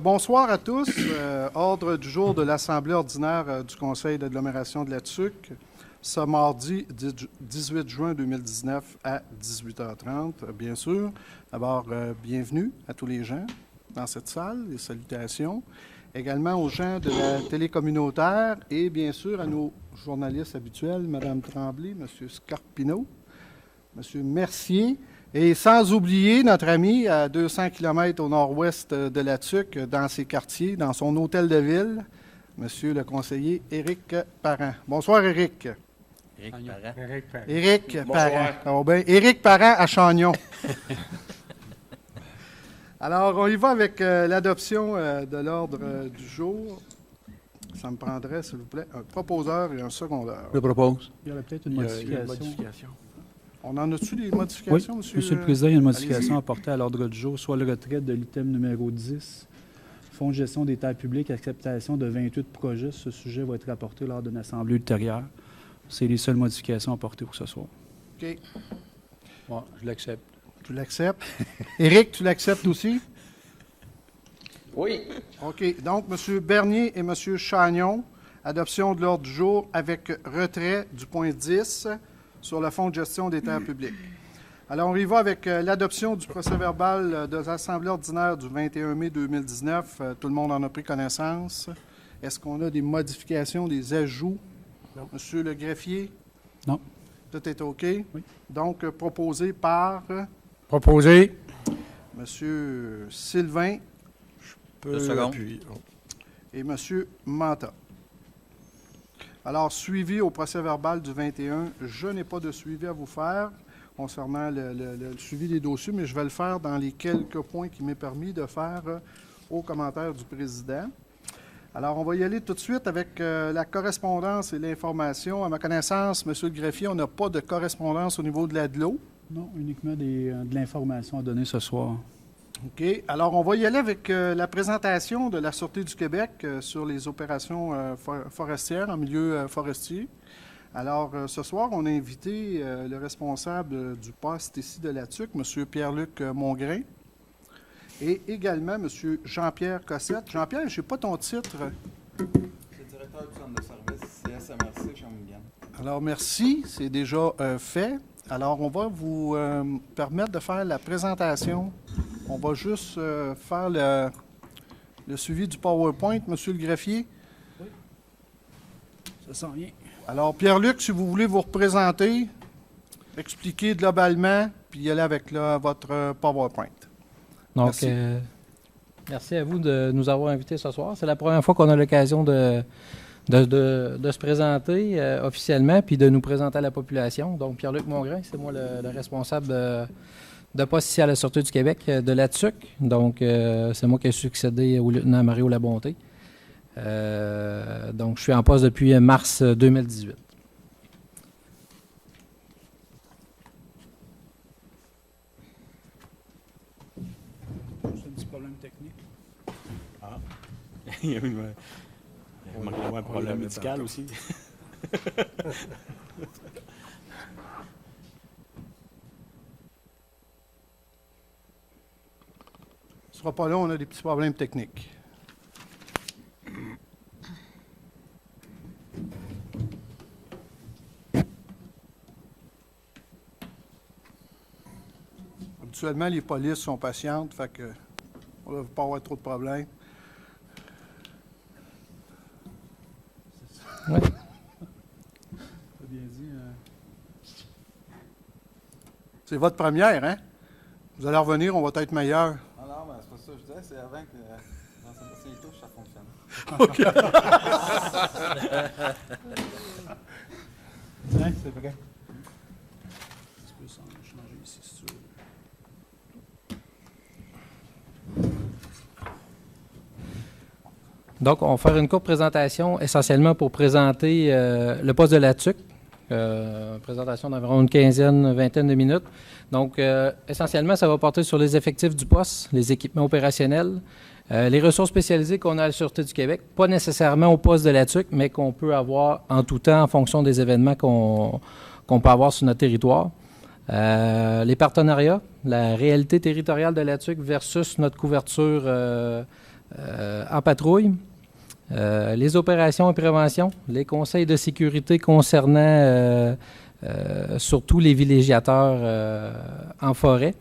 Bonsoir à tous. Ordre du jour de l'Assemblée ordinaire du Conseil d'agglomération de la TSUC, ce mardi 18 juin 2019 à 18h30, bien sûr. D'abord, bienvenue à tous les gens dans cette salle, les salutations. Également aux gens de la télé communautaire et bien sûr à nos journalistes habituels, Mme Tremblay, M. Scarpino, M. Mercier. Et sans oublier notre ami à 200 km au nord-ouest de la TSUC, dans ses quartiers, dans son hôtel de ville, Monsieur le conseiller Éric Parent. Bonsoir, Éric. Éric Parent. Éric Parent. Oh ben, Éric Parent à Chagnon. Alors, on y va avec l'adoption de l'ordre du jour. Ça me prendrait, s'il vous plaît, un proposeur et un secondeur. Je propose. Il y aurait peut-être une modification. On en a-tu des modifications, oui, Monsieur le Président, il y a une modification apportée à l'ordre du jour, soit le retrait de l'item numéro 10, Fonds de gestion des terres publiques, acceptation de 28 projets. Ce sujet va être rapporté lors d'une assemblée ultérieure. C'est les seules modifications apportées pour ce soir. OK. Bon, je l'accepte. Tu l'acceptes. Éric, tu l'acceptes aussi? Oui. OK. Donc, M. Bernier et M. Chagnon, adoption de l'ordre du jour avec retrait du point 10 sur le Fonds de gestion des terres publiques. Alors, on y va avec l'adoption du procès-verbal de l'Assemblée ordinaire du 21 mai 2019. Tout le monde en a pris connaissance. Est-ce qu'on a des modifications, des ajouts? Non. Monsieur le greffier? Non. Tout est OK? Oui. Donc, proposé par... Proposé. Monsieur Sylvain. Je peux appuyer. Et Monsieur Manta. Alors, suivi au procès-verbal du 21, je n'ai pas de suivi à vous faire concernant le suivi des dossiers, mais je vais le faire dans les quelques points qui m'est permis de faire aux commentaires du président. Alors, on va y aller tout de suite avec la correspondance et l'information. À ma connaissance, Monsieur le greffier, on n'a pas de correspondance au niveau de l'ADLO. Non, uniquement de l'information à donner ce soir. OK. Alors, on va y aller avec la présentation de la Sûreté du Québec sur les opérations forestières en milieu forestier. Alors, ce soir, on a invité le responsable du poste ici de la TSUC, M. Pierre-Luc Mongrain, et également M. Jean-Pierre Cossette. Jean-Pierre, je n'ai pas ton titre. C'est directeur du centre de service CSMRC Shawinigan. Alors, merci. C'est déjà fait. Alors, on va vous permettre de faire la présentation. On va juste faire le suivi du PowerPoint, Monsieur le greffier. Oui. Ça sent bien. Alors, Pierre-Luc, si vous voulez vous représenter, expliquer globalement, puis y aller avec votre PowerPoint. Donc, merci à vous de nous avoir invités ce soir. C'est la première fois qu'on a l'occasion de se présenter officiellement puis de nous présenter à la population. Donc, Pierre-Luc Mongrain, c'est moi le responsable de poste ici à la Sûreté du Québec, de la TSUC. Donc, c'est moi qui ai succédé au lieutenant Mario Labonté. Donc, je suis en poste depuis mars 2018. C'est un petit problème technique. Ah. Il y a un problème médical aussi. Ce ne sera pas long, on a des petits problèmes techniques. Habituellement, les polices sont patientes, fait que on ne va pas avoir trop de problèmes. Ouais. C'est bien dit. C'est votre première, hein? Vous allez revenir, on va être meilleur. Ah non, mais c'est pas ça que je disais, c'est avant que dans ces touches, ça fonctionne. Hein, c'est vrai. Tu peux changer ici si tu veux. Donc, on va faire une courte présentation essentiellement pour présenter le poste de la TSUC. Présentation d'environ une quinzaine, vingtaine de minutes. Donc, essentiellement, ça va porter sur les effectifs du poste, les équipements opérationnels, les ressources spécialisées qu'on a à la Sûreté du Québec, pas nécessairement au poste de la TSUC, mais qu'on peut avoir en tout temps en fonction des événements qu'on peut avoir sur notre territoire. Les partenariats, la réalité territoriale de la TSUC versus notre couverture en patrouille, les opérations et prévention, les conseils de sécurité concernant surtout les villégiateurs en forêt,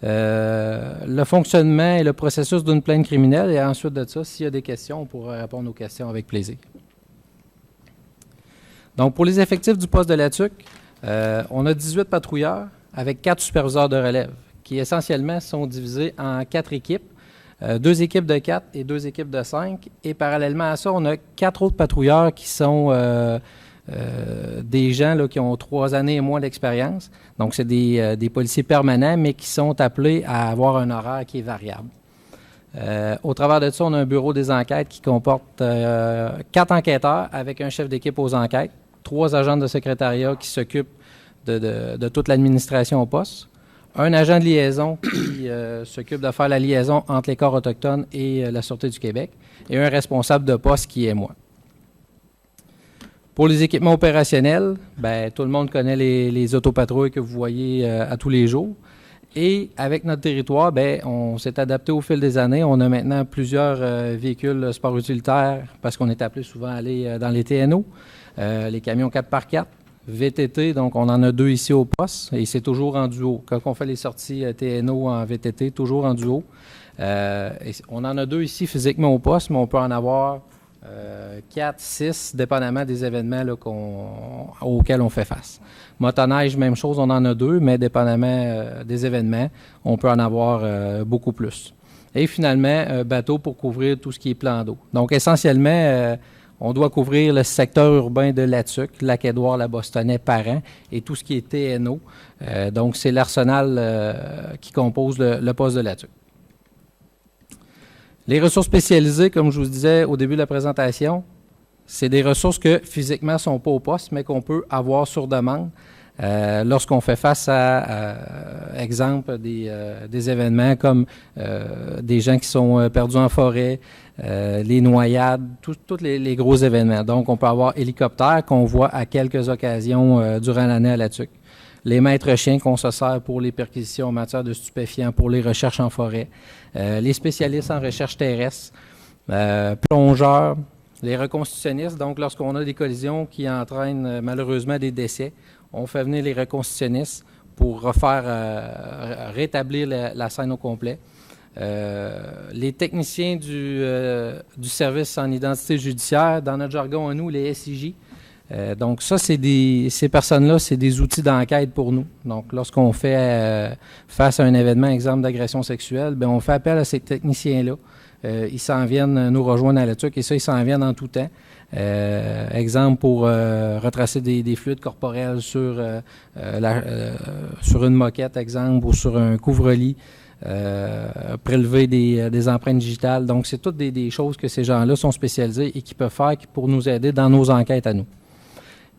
le fonctionnement et le processus d'une plainte criminelle, et ensuite de ça, s'il y a des questions, on pourra répondre aux questions avec plaisir. Donc, pour les effectifs du poste de la TUC, on a 18 patrouilleurs avec 4 superviseurs de relève, qui essentiellement sont divisés en 4 équipes, 2 équipes de 4 et 2 équipes de 5. Et parallèlement à ça, on a 4 autres patrouilleurs qui sont des gens là, qui ont 3 années et moins d'expérience. Donc, c'est des policiers permanents, mais qui sont appelés à avoir un horaire qui est variable. Au travers de ça, on a un bureau des enquêtes qui comporte 4 enquêteurs avec un chef d'équipe aux enquêtes, 3 agents de secrétariat qui s'occupent de toute l'administration au poste, un agent de liaison qui s'occupe de faire la liaison entre les corps autochtones et la Sûreté du Québec, et un responsable de poste qui est moi. Pour les équipements opérationnels, tout le monde connaît les autopatrouilles que vous voyez à tous les jours. Et avec notre territoire, on s'est adapté au fil des années. On a maintenant plusieurs véhicules sport utilitaires parce qu'on est appelé souvent à aller dans les TNO, les camions 4x4, VTT, donc on en a 2 ici au poste et c'est toujours en duo. Quand on fait les sorties TNO en VTT, toujours en duo. On en a 2 ici physiquement au poste, mais on peut en avoir 4, 6, dépendamment des événements là, auxquels on fait face. Motoneige, même chose, on en a 2, mais dépendamment des événements, on peut en avoir beaucoup plus. Et finalement, bateau pour couvrir tout ce qui est plan d'eau. Donc, essentiellement, on doit couvrir le secteur urbain de la TUC, Lac-Édouard, la Bostonnais, Parent, et tout ce qui est TNO. Donc, c'est l'arsenal qui compose le poste de la TUC. Les ressources spécialisées, comme je vous disais au début de la présentation, c'est des ressources que physiquement ne sont pas au poste, mais qu'on peut avoir sur demande lorsqu'on fait face à exemple, des événements comme des gens qui sont perdus en forêt, les noyades, tous les gros événements. Donc, on peut avoir hélicoptères qu'on voit à quelques occasions durant l'année à la TUC. Les maîtres chiens qu'on se sert pour les perquisitions en matière de stupéfiants, pour les recherches en forêt, les spécialistes en recherche terrestre, plongeurs, les reconstitutionnistes. Donc, lorsqu'on a des collisions qui entraînent malheureusement des décès, on fait venir les reconstitutionnistes pour rétablir la scène au complet. Les techniciens du service en identité judiciaire, dans notre jargon à nous, les SIJ. Donc ça, ces personnes-là, c'est des outils d'enquête pour nous. Donc lorsqu'on fait face à un événement, exemple d'agression sexuelle, on fait appel à ces techniciens-là. Ils s'en viennent nous rejoindre à la TUC et ça, ils s'en viennent en tout temps. Exemple pour retracer des fluides corporels sur une moquette, exemple, ou sur un couvre-lit. Prélever des empreintes digitales. Donc, c'est toutes des choses que ces gens-là sont spécialisés et qui peuvent faire pour nous aider dans nos enquêtes à nous.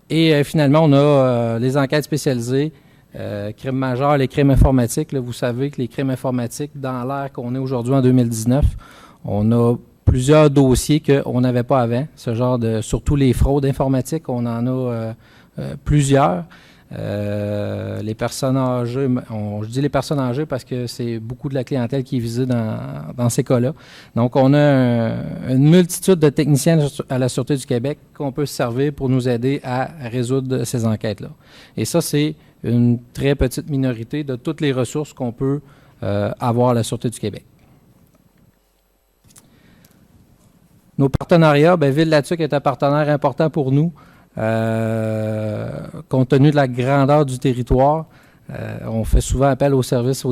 Et finalement, on a les enquêtes spécialisées, crimes majeurs, les crimes informatiques. Là, vous savez que les crimes informatiques, dans l'ère qu'on est aujourd'hui en 2019, on a plusieurs dossiers qu'on n'avait pas avant. Ce genre surtout les fraudes informatiques, on en a plusieurs. Les personnes âgées, je dis les personnes âgées parce que c'est beaucoup de la clientèle qui est visée dans ces cas-là. Donc, on a une multitude de techniciens à la Sûreté du Québec qu'on peut se servir pour nous aider à résoudre ces enquêtes-là. Et ça, c'est une très petite minorité de toutes les ressources qu'on peut avoir à la Sûreté du Québec. Nos partenariats, Ville-la-Tuc est un partenaire important pour nous. Compte tenu de la grandeur du territoire, on fait souvent appel aux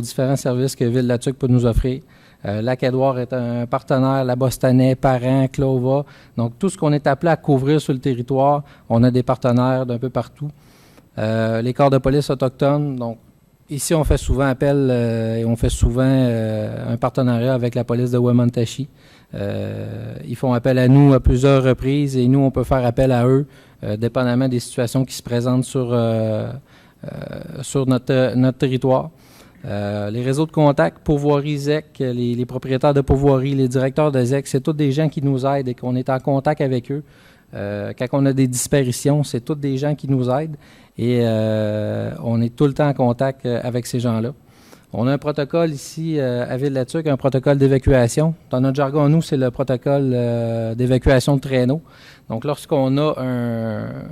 différents services que Ville-la-Tuc peut nous offrir. Lac-Édouard est un partenaire, la Bostonnais, Parent, Clova. Donc, tout ce qu'on est appelé à couvrir sur le territoire, on a des partenaires d'un peu partout. Les corps de police autochtones, donc ici, on fait souvent appel et on fait souvent un partenariat avec la police de Wemotaci. Ils font appel à nous à plusieurs reprises et nous, on peut faire appel à eux, dépendamment des situations qui se présentent sur notre territoire. Les réseaux de contact, pourvoirie ZEC, les propriétaires de pourvoirie, les directeurs de ZEC, c'est tous des gens qui nous aident et qu'on est en contact avec eux. Quand on a des disparitions, c'est tous des gens qui nous aident et on est tout le temps en contact avec ces gens-là. On a un protocole ici à Ville-la-Tuque, un protocole d'évacuation. Dans notre jargon, nous, c'est le protocole d'évacuation de traîneau. Donc, lorsqu'on a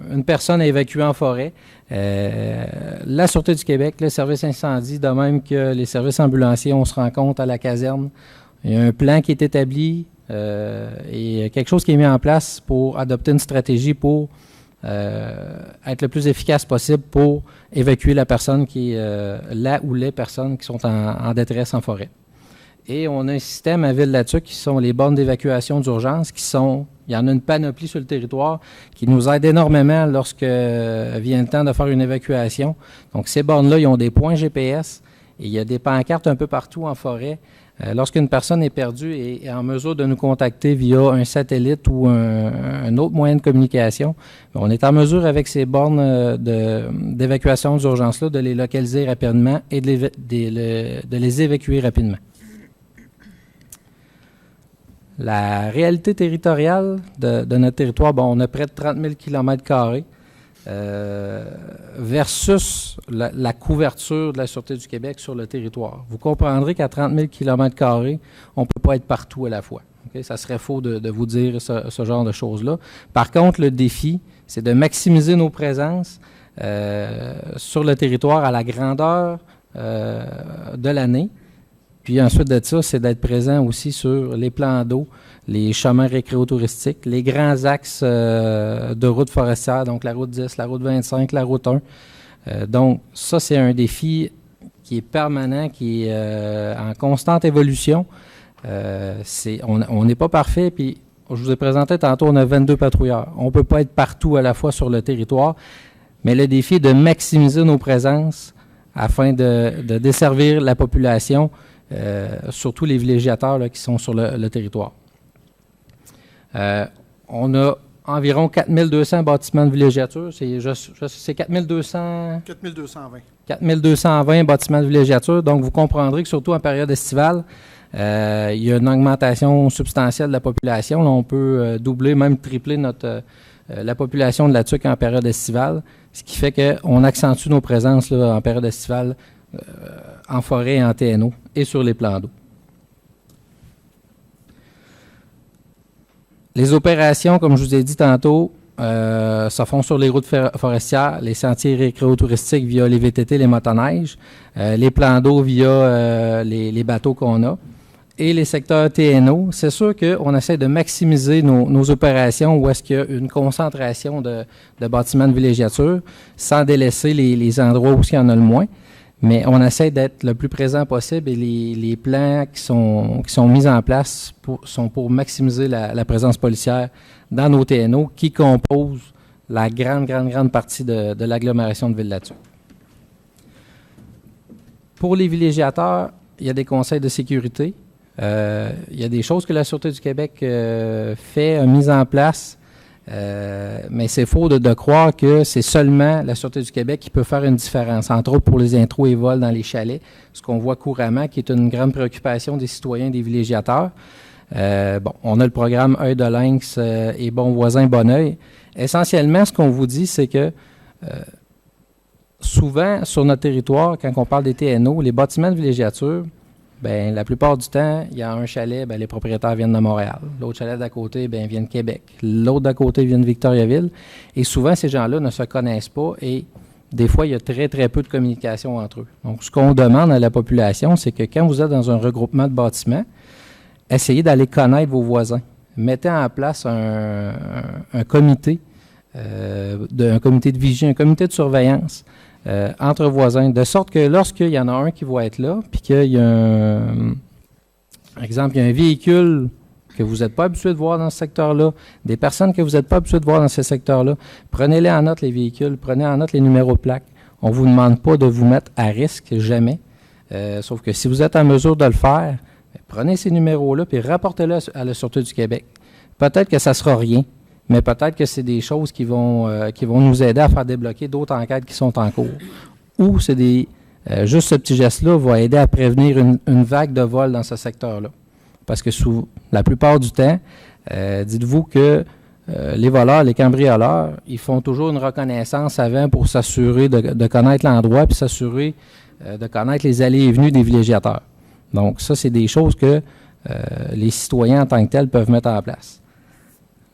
une personne à évacuer en forêt, la Sûreté du Québec, le service incendie, de même que les services ambulanciers, on se rend compte à la caserne. Il y a un plan qui est établi et quelque chose qui est mis en place pour adopter une stratégie pour être le plus efficace possible pour évacuer la personne qui est là ou les personnes qui sont en détresse en forêt. Et on a un système à Ville-la-Tuque qui sont les bornes d'évacuation d'urgence il y en a une panoplie sur le territoire qui nous aide énormément lorsque vient le temps de faire une évacuation. Donc ces bornes-là, ils ont des points GPS et il y a des pancartes un peu partout en forêt. Lorsqu'une personne est perdue et est en mesure de nous contacter via un satellite ou un autre moyen de communication, on est en mesure avec ces bornes d'évacuation d'urgence-là de les localiser rapidement et de les évacuer rapidement. La réalité territoriale de notre territoire, on a près de 30 000 km² versus la couverture de la Sûreté du Québec sur le territoire. Vous comprendrez qu'à 30 000 km², on ne peut pas être partout à la fois. Okay? Ça serait faux de vous dire ce genre de choses-là. Par contre, le défi, c'est de maximiser nos présences sur le territoire à la grandeur de l'année. Puis ensuite de ça, c'est d'être présent aussi sur les plans d'eau, les chemins récréotouristiques, les grands axes de route forestière, donc la route 10, la route 25, la route 1. Donc ça, c'est un défi qui est permanent, qui est en constante évolution. On n'est pas parfait, puis je vous ai présenté tantôt, on a 22 patrouilleurs. On ne peut pas être partout à la fois sur le territoire, mais le défi est de maximiser nos présences afin de desservir la population, surtout les villégiateurs là, qui sont sur le territoire. On a environ 4200 bâtiments de villégiature. C'est 4200... 4220. 4220 bâtiments de villégiature. Donc, vous comprendrez que surtout en période estivale, il y a une augmentation substantielle de la population. Là, on peut doubler, même tripler la population de la Tuque en période estivale, ce qui fait qu'on accentue nos présences là, en période estivale en forêt et en TNO et sur les plans d'eau. Les opérations, comme je vous ai dit tantôt, se font sur les routes forestières, les sentiers récréotouristiques via les VTT, les motoneiges, les plans d'eau via les bateaux qu'on a, et les secteurs TNO. C'est sûr qu'on essaie de maximiser nos opérations où est-ce qu'il y a une concentration de bâtiments de villégiature, sans délaisser les endroits où il y en a le moins. Mais on essaie d'être le plus présent possible et les plans qui sont mis en place sont pour maximiser la présence policière dans nos TNO qui composent la grande partie de l'agglomération de Ville-la-Tuque. Pour les villégiateurs, il y a des conseils de sécurité. Il y a des choses que la Sûreté du Québec a mises en place. Mais c'est faux de croire que c'est seulement la Sûreté du Québec qui peut faire une différence, entre autres pour les intros et vols dans les chalets, ce qu'on voit couramment, qui est une grande préoccupation des citoyens, des villégiateurs. On a le programme Œil de lynx et Bon voisin, bon œil. Essentiellement, ce qu'on vous dit, c'est que souvent, sur notre territoire, quand on parle des TNO, les bâtiments de villégiature, la plupart du temps, il y a un chalet, les propriétaires viennent de Montréal. L'autre chalet d'à côté, vient de Québec. L'autre d'à côté vient de Victoriaville. Et souvent, ces gens-là ne se connaissent pas et des fois, il y a très, très peu de communication entre eux. Donc, ce qu'on demande à la population, c'est que quand vous êtes dans un regroupement de bâtiments, essayez d'aller connaître vos voisins. Mettez en place un comité, un comité de vigie, un comité de surveillance entre voisins, de sorte que lorsqu'il y en a un qui va être là, puis qu'il y a par exemple, il y a un véhicule que vous n'êtes pas habitué de voir dans ce secteur-là, des personnes que vous n'êtes pas habitué de voir dans ce secteur-là, prenez-les en note, les véhicules, prenez en note les numéros de plaque. On ne vous demande pas de vous mettre à risque, jamais. Sauf que si vous êtes en mesure de le faire, prenez ces numéros-là et rapportez-les à la Sûreté du Québec. Peut-être que ça ne sera rien, mais peut-être que c'est des choses qui vont nous aider à faire débloquer d'autres enquêtes qui sont en cours. Ou c'est juste ce petit geste-là va aider à prévenir une vague de vol dans ce secteur-là. Parce que la plupart du temps, dites-vous que les voleurs, les cambrioleurs, ils font toujours une reconnaissance avant pour s'assurer de connaître l'endroit puis s'assurer de connaître les allées et venues des villégiateurs. Donc, ça, c'est des choses que les citoyens en tant que tels peuvent mettre en place.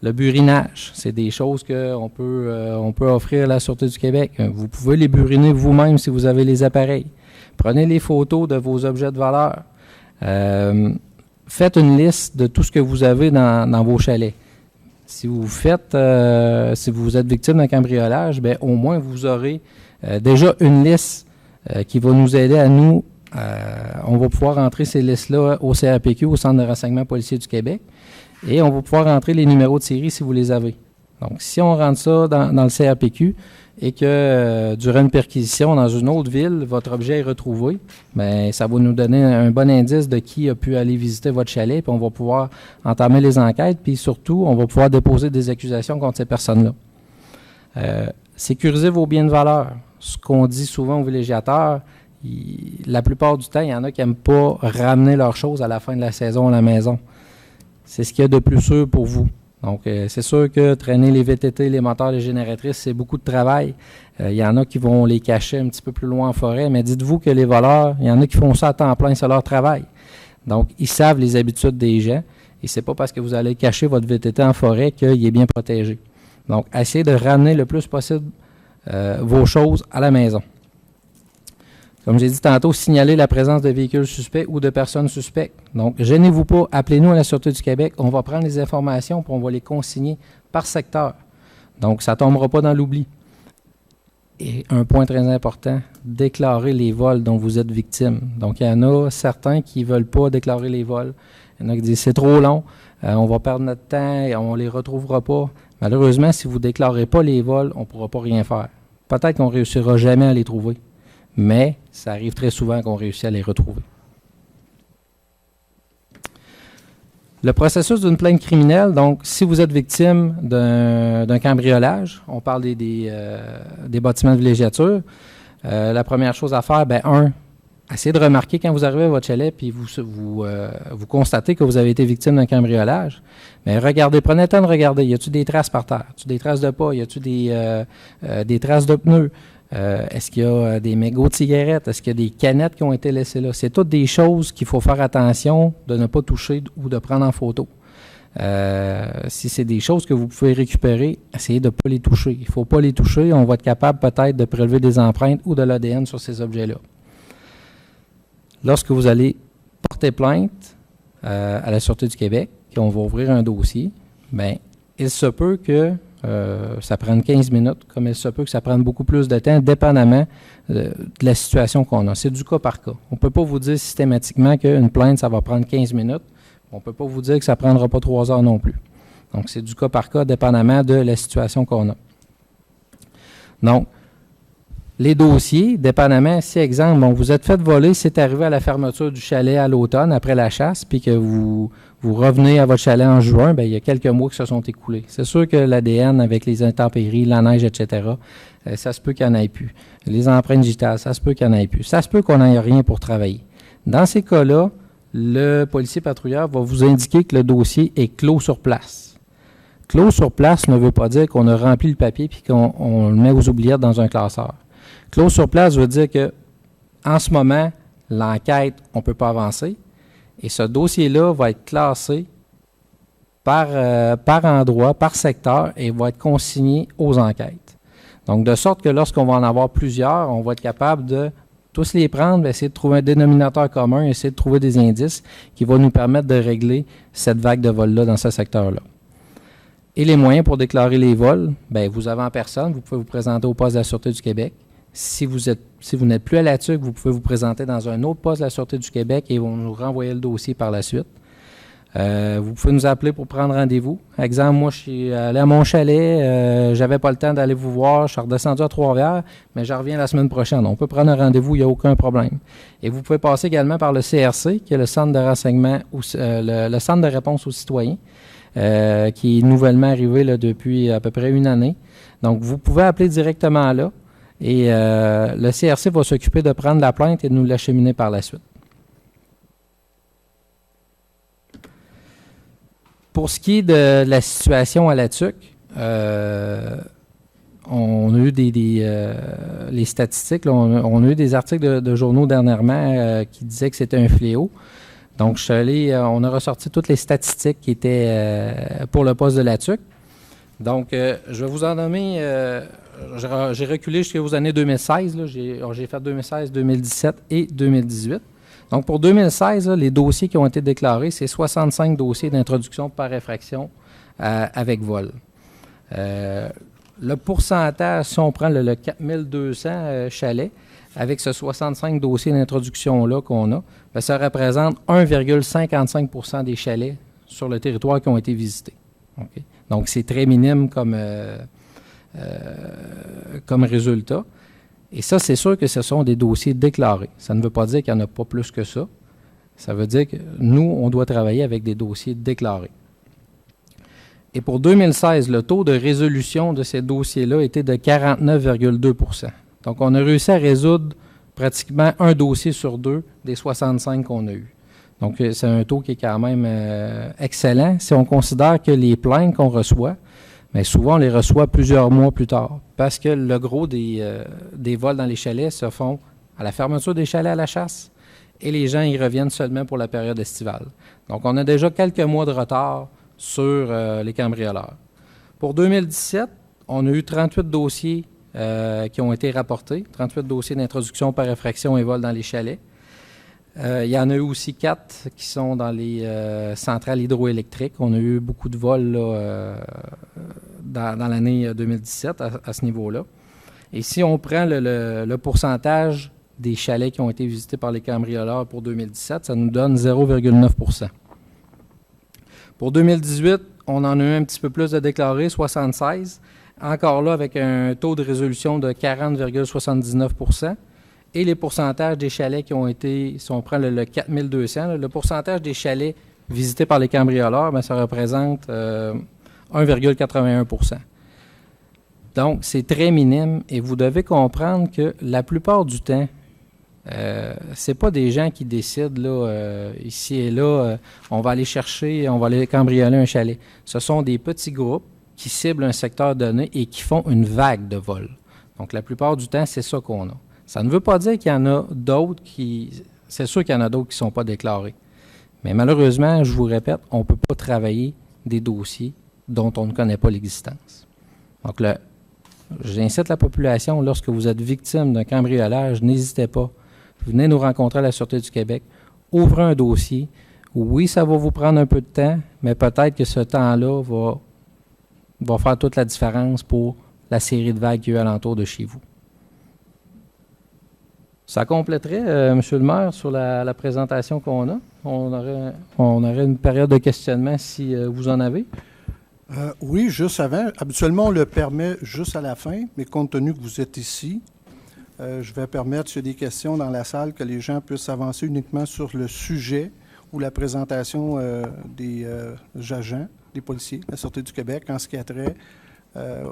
Le burinage, c'est des choses qu'on peut offrir à la Sûreté du Québec. Vous pouvez les buriner vous-même si vous avez les appareils. Prenez les photos de vos objets de valeur. Faites une liste de tout ce que vous avez dans vos chalets. Si vous êtes victime d'un cambriolage, bien, au moins vous aurez déjà une liste qui va nous aider à nous. On va pouvoir rentrer ces listes-là au CRPQ, au Centre de renseignement policier du Québec, et on va pouvoir rentrer les numéros de série si vous les avez. Donc, si on rentre ça dans le CRPQ et que durant une perquisition dans une autre ville, votre objet est retrouvé, bien, ça va nous donner un bon indice de qui a pu aller visiter votre chalet, puis on va pouvoir entamer les enquêtes, puis surtout, on va pouvoir déposer des accusations contre ces personnes-là. Sécurisez vos biens de valeur. Ce qu'on dit souvent aux villégiateurs, la plupart du temps, il y en a qui n'aiment pas ramener leurs choses à la fin de la saison à la maison. C'est ce qu'il y a de plus sûr pour vous. Donc, c'est sûr que traîner les VTT, les moteurs, les génératrices, c'est beaucoup de travail. Il y en a qui vont les cacher un petit peu plus loin en forêt, mais dites-vous que les voleurs, il y en a qui font ça à temps plein, c'est leur travail. Donc, ils savent les habitudes des gens, et c'est pas parce que vous allez cacher votre VTT en forêt qu'il est bien protégé. Donc, essayez de ramener le plus possible vos choses à la maison. Comme j'ai dit tantôt, signalez la présence de véhicules suspects ou de personnes suspectes. Donc, gênez-vous pas, appelez-nous à la Sûreté du Québec. On va prendre les informations et on va les consigner par secteur. Donc, ça ne tombera pas dans l'oubli. Et un point très important, déclarez les vols dont vous êtes victime. Donc, il y en a certains qui ne veulent pas déclarer les vols. Il y en a qui disent c'est trop long, on va perdre notre temps et on ne les retrouvera pas. Malheureusement, si vous ne déclarez pas les vols, on ne pourra pas rien faire. Peut-être qu'on ne réussira jamais à les trouver. Mais ça arrive très souvent qu'on réussit à les retrouver. Le processus d'une plainte criminelle, donc si vous êtes victime d'un cambriolage, on parle des bâtiments de villégiature, la première chose à faire, essayez de remarquer quand vous arrivez à votre chalet puis vous constatez que vous avez été victime d'un cambriolage, mais regardez, prenez le temps de regarder, y a-t-il des traces par terre, y a-t-il des traces de pas, y a-t-il des traces de pneus, est-ce qu'il y a des mégots de cigarettes? Est-ce qu'il y a des canettes qui ont été laissées là? C'est toutes des choses qu'il faut faire attention de ne pas toucher ou de prendre en photo. Si c'est des choses que vous pouvez récupérer, essayez de ne pas les toucher. Il ne faut pas les toucher. On va être capable peut-être de prélever des empreintes ou de l'ADN sur ces objets-là. Lorsque vous allez porter plainte à la Sûreté du Québec, qu'on va ouvrir un dossier, bien, il se peut que ça prenne 15 minutes, comme il se peut que ça prenne beaucoup plus de temps, dépendamment de la situation qu'on a. C'est du cas par cas. On ne peut pas vous dire systématiquement qu'une plainte, ça va prendre 15 minutes. On ne peut pas vous dire que ça ne prendra pas 3 heures non plus. Donc, c'est du cas par cas, dépendamment de la situation qu'on a. Donc, les dossiers, dépendamment, si, exemple, vous êtes fait voler, c'est arrivé à la fermeture du chalet à l'automne, après la chasse, puis que vous revenez à votre chalet en juin, bien, il y a quelques mois qui se sont écoulés. C'est sûr que l'ADN, avec les intempéries, la neige, etc., ça se peut qu'il n'y en ait plus. Les empreintes digitales, ça se peut qu'il n'y en ait plus. Ça se peut qu'on n'ait rien pour travailler. Dans ces cas-là, le policier patrouilleur va vous indiquer que le dossier est clos sur place. Clos sur place ne veut pas dire qu'on a rempli le papier puis qu'on le met aux oubliettes dans un classeur. Clos sur place veut dire que, en ce moment, l'enquête, on ne peut pas avancer. Et ce dossier-là va être classé par endroit, par secteur, et va être consigné aux enquêtes. Donc, de sorte que lorsqu'on va en avoir plusieurs, on va être capable de tous les prendre, essayer de trouver un dénominateur commun, essayer de trouver des indices qui vont nous permettre de régler cette vague de vol-là dans ce secteur-là. Et les moyens pour déclarer les vols, bien, vous avez en personne, vous pouvez vous présenter au poste de la Sûreté du Québec. Si vous n'êtes plus à la TUC, vous pouvez vous présenter dans un autre poste de la Sûreté du Québec et ils vont nous renvoyer le dossier par la suite. Vous pouvez nous appeler pour prendre rendez-vous. Exemple, moi, je suis allé à mon chalet, j'avais pas le temps d'aller vous voir, je suis redescendu à Trois-Rivières, mais je reviens la semaine prochaine. On peut prendre un rendez-vous, il n'y a aucun problème. Et vous pouvez passer également par le CRC, qui est le Centre de renseignement, le Centre de réponse aux citoyens, qui est nouvellement arrivé là, depuis à peu près 1 année. Donc, vous pouvez appeler directement là. Et le CRC va s'occuper de prendre la plainte et de nous l'acheminer par la suite. Pour ce qui est de la situation à la TUC, on a eu les statistiques, là, on a eu des articles de journaux dernièrement qui disaient que c'était un fléau. Donc, on a ressorti toutes les statistiques qui étaient pour le poste de la TUC. Donc, je vais vous en nommer, j'ai reculé jusqu'aux années 2016, là, j'ai fait 2016, 2017 et 2018. Donc, pour 2016, là, les dossiers qui ont été déclarés, c'est 65 dossiers d'introduction par effraction avec vol. Le pourcentage, si on prend le 4200 chalets, avec ce 65 dossiers d'introduction-là qu'on a, bien, ça représente 1,55 % des chalets sur le territoire qui ont été visités. Okay? Donc, c'est très minime comme résultat. Et ça, c'est sûr que ce sont des dossiers déclarés. Ça ne veut pas dire qu'il n'y en a pas plus que ça. Ça veut dire que nous, on doit travailler avec des dossiers déclarés. Et pour 2016, le taux de résolution de ces dossiers-là était de 49,2 %. Donc, on a réussi à résoudre pratiquement un dossier sur deux des 65 qu'on a eu. Donc, c'est un taux qui est quand même excellent si on considère que les plaintes qu'on reçoit, mais souvent, on les reçoit plusieurs mois plus tard parce que le gros des vols dans les chalets se font à la fermeture des chalets à la chasse et les gens y reviennent seulement pour la période estivale. Donc, on a déjà quelques mois de retard sur les cambrioleurs. Pour 2017, on a eu 38 dossiers qui ont été rapportés, 38 dossiers d'introduction par effraction et vol dans les chalets. Il y en a eu aussi 4 qui sont dans les centrales hydroélectriques. On a eu beaucoup de vols là, dans l'année 2017 à ce niveau-là. Et si on prend le pourcentage des chalets qui ont été visités par les cambrioleurs pour 2017, ça nous donne 0,9 %. Pour 2018, on en a eu un petit peu plus de déclarés, 76. Encore là, avec un taux de résolution de 40,79 %. Et les pourcentages des chalets qui ont été, si on prend le 4200, là, le pourcentage des chalets visités par les cambrioleurs, bien, ça représente 1,81 %. Donc, c'est très minime et vous devez comprendre que la plupart du temps, c'est pas des gens qui décident là, ici et là, on va aller chercher, on va aller cambrioler un chalet. Ce sont des petits groupes qui ciblent un secteur donné et qui font une vague de vols. Donc, la plupart du temps, c'est ça qu'on a. Ça ne veut pas dire qu'il y en a d'autres qui... C'est sûr qu'il y en a d'autres qui ne sont pas déclarés. Mais malheureusement, je vous répète, on ne peut pas travailler des dossiers dont on ne connaît pas l'existence. Donc, j'incite la population, lorsque vous êtes victime d'un cambriolage, n'hésitez pas. Venez nous rencontrer à la Sûreté du Québec. Ouvrez un dossier. Oui, ça va vous prendre un peu de temps, mais peut-être que ce temps-là va faire toute la différence pour la série de vagues qu'il y a eu alentour de chez vous. Ça compléterait, Monsieur le maire, sur la présentation qu'on a. On aurait une période de questionnement si vous en avez. Oui, juste avant. Habituellement, on le permet juste à la fin, mais compte tenu que vous êtes ici, je vais permettre, s'il y a des questions dans la salle, que les gens puissent avancer uniquement sur le sujet ou la présentation des agents, des policiers de la Sûreté du Québec en ce qui a trait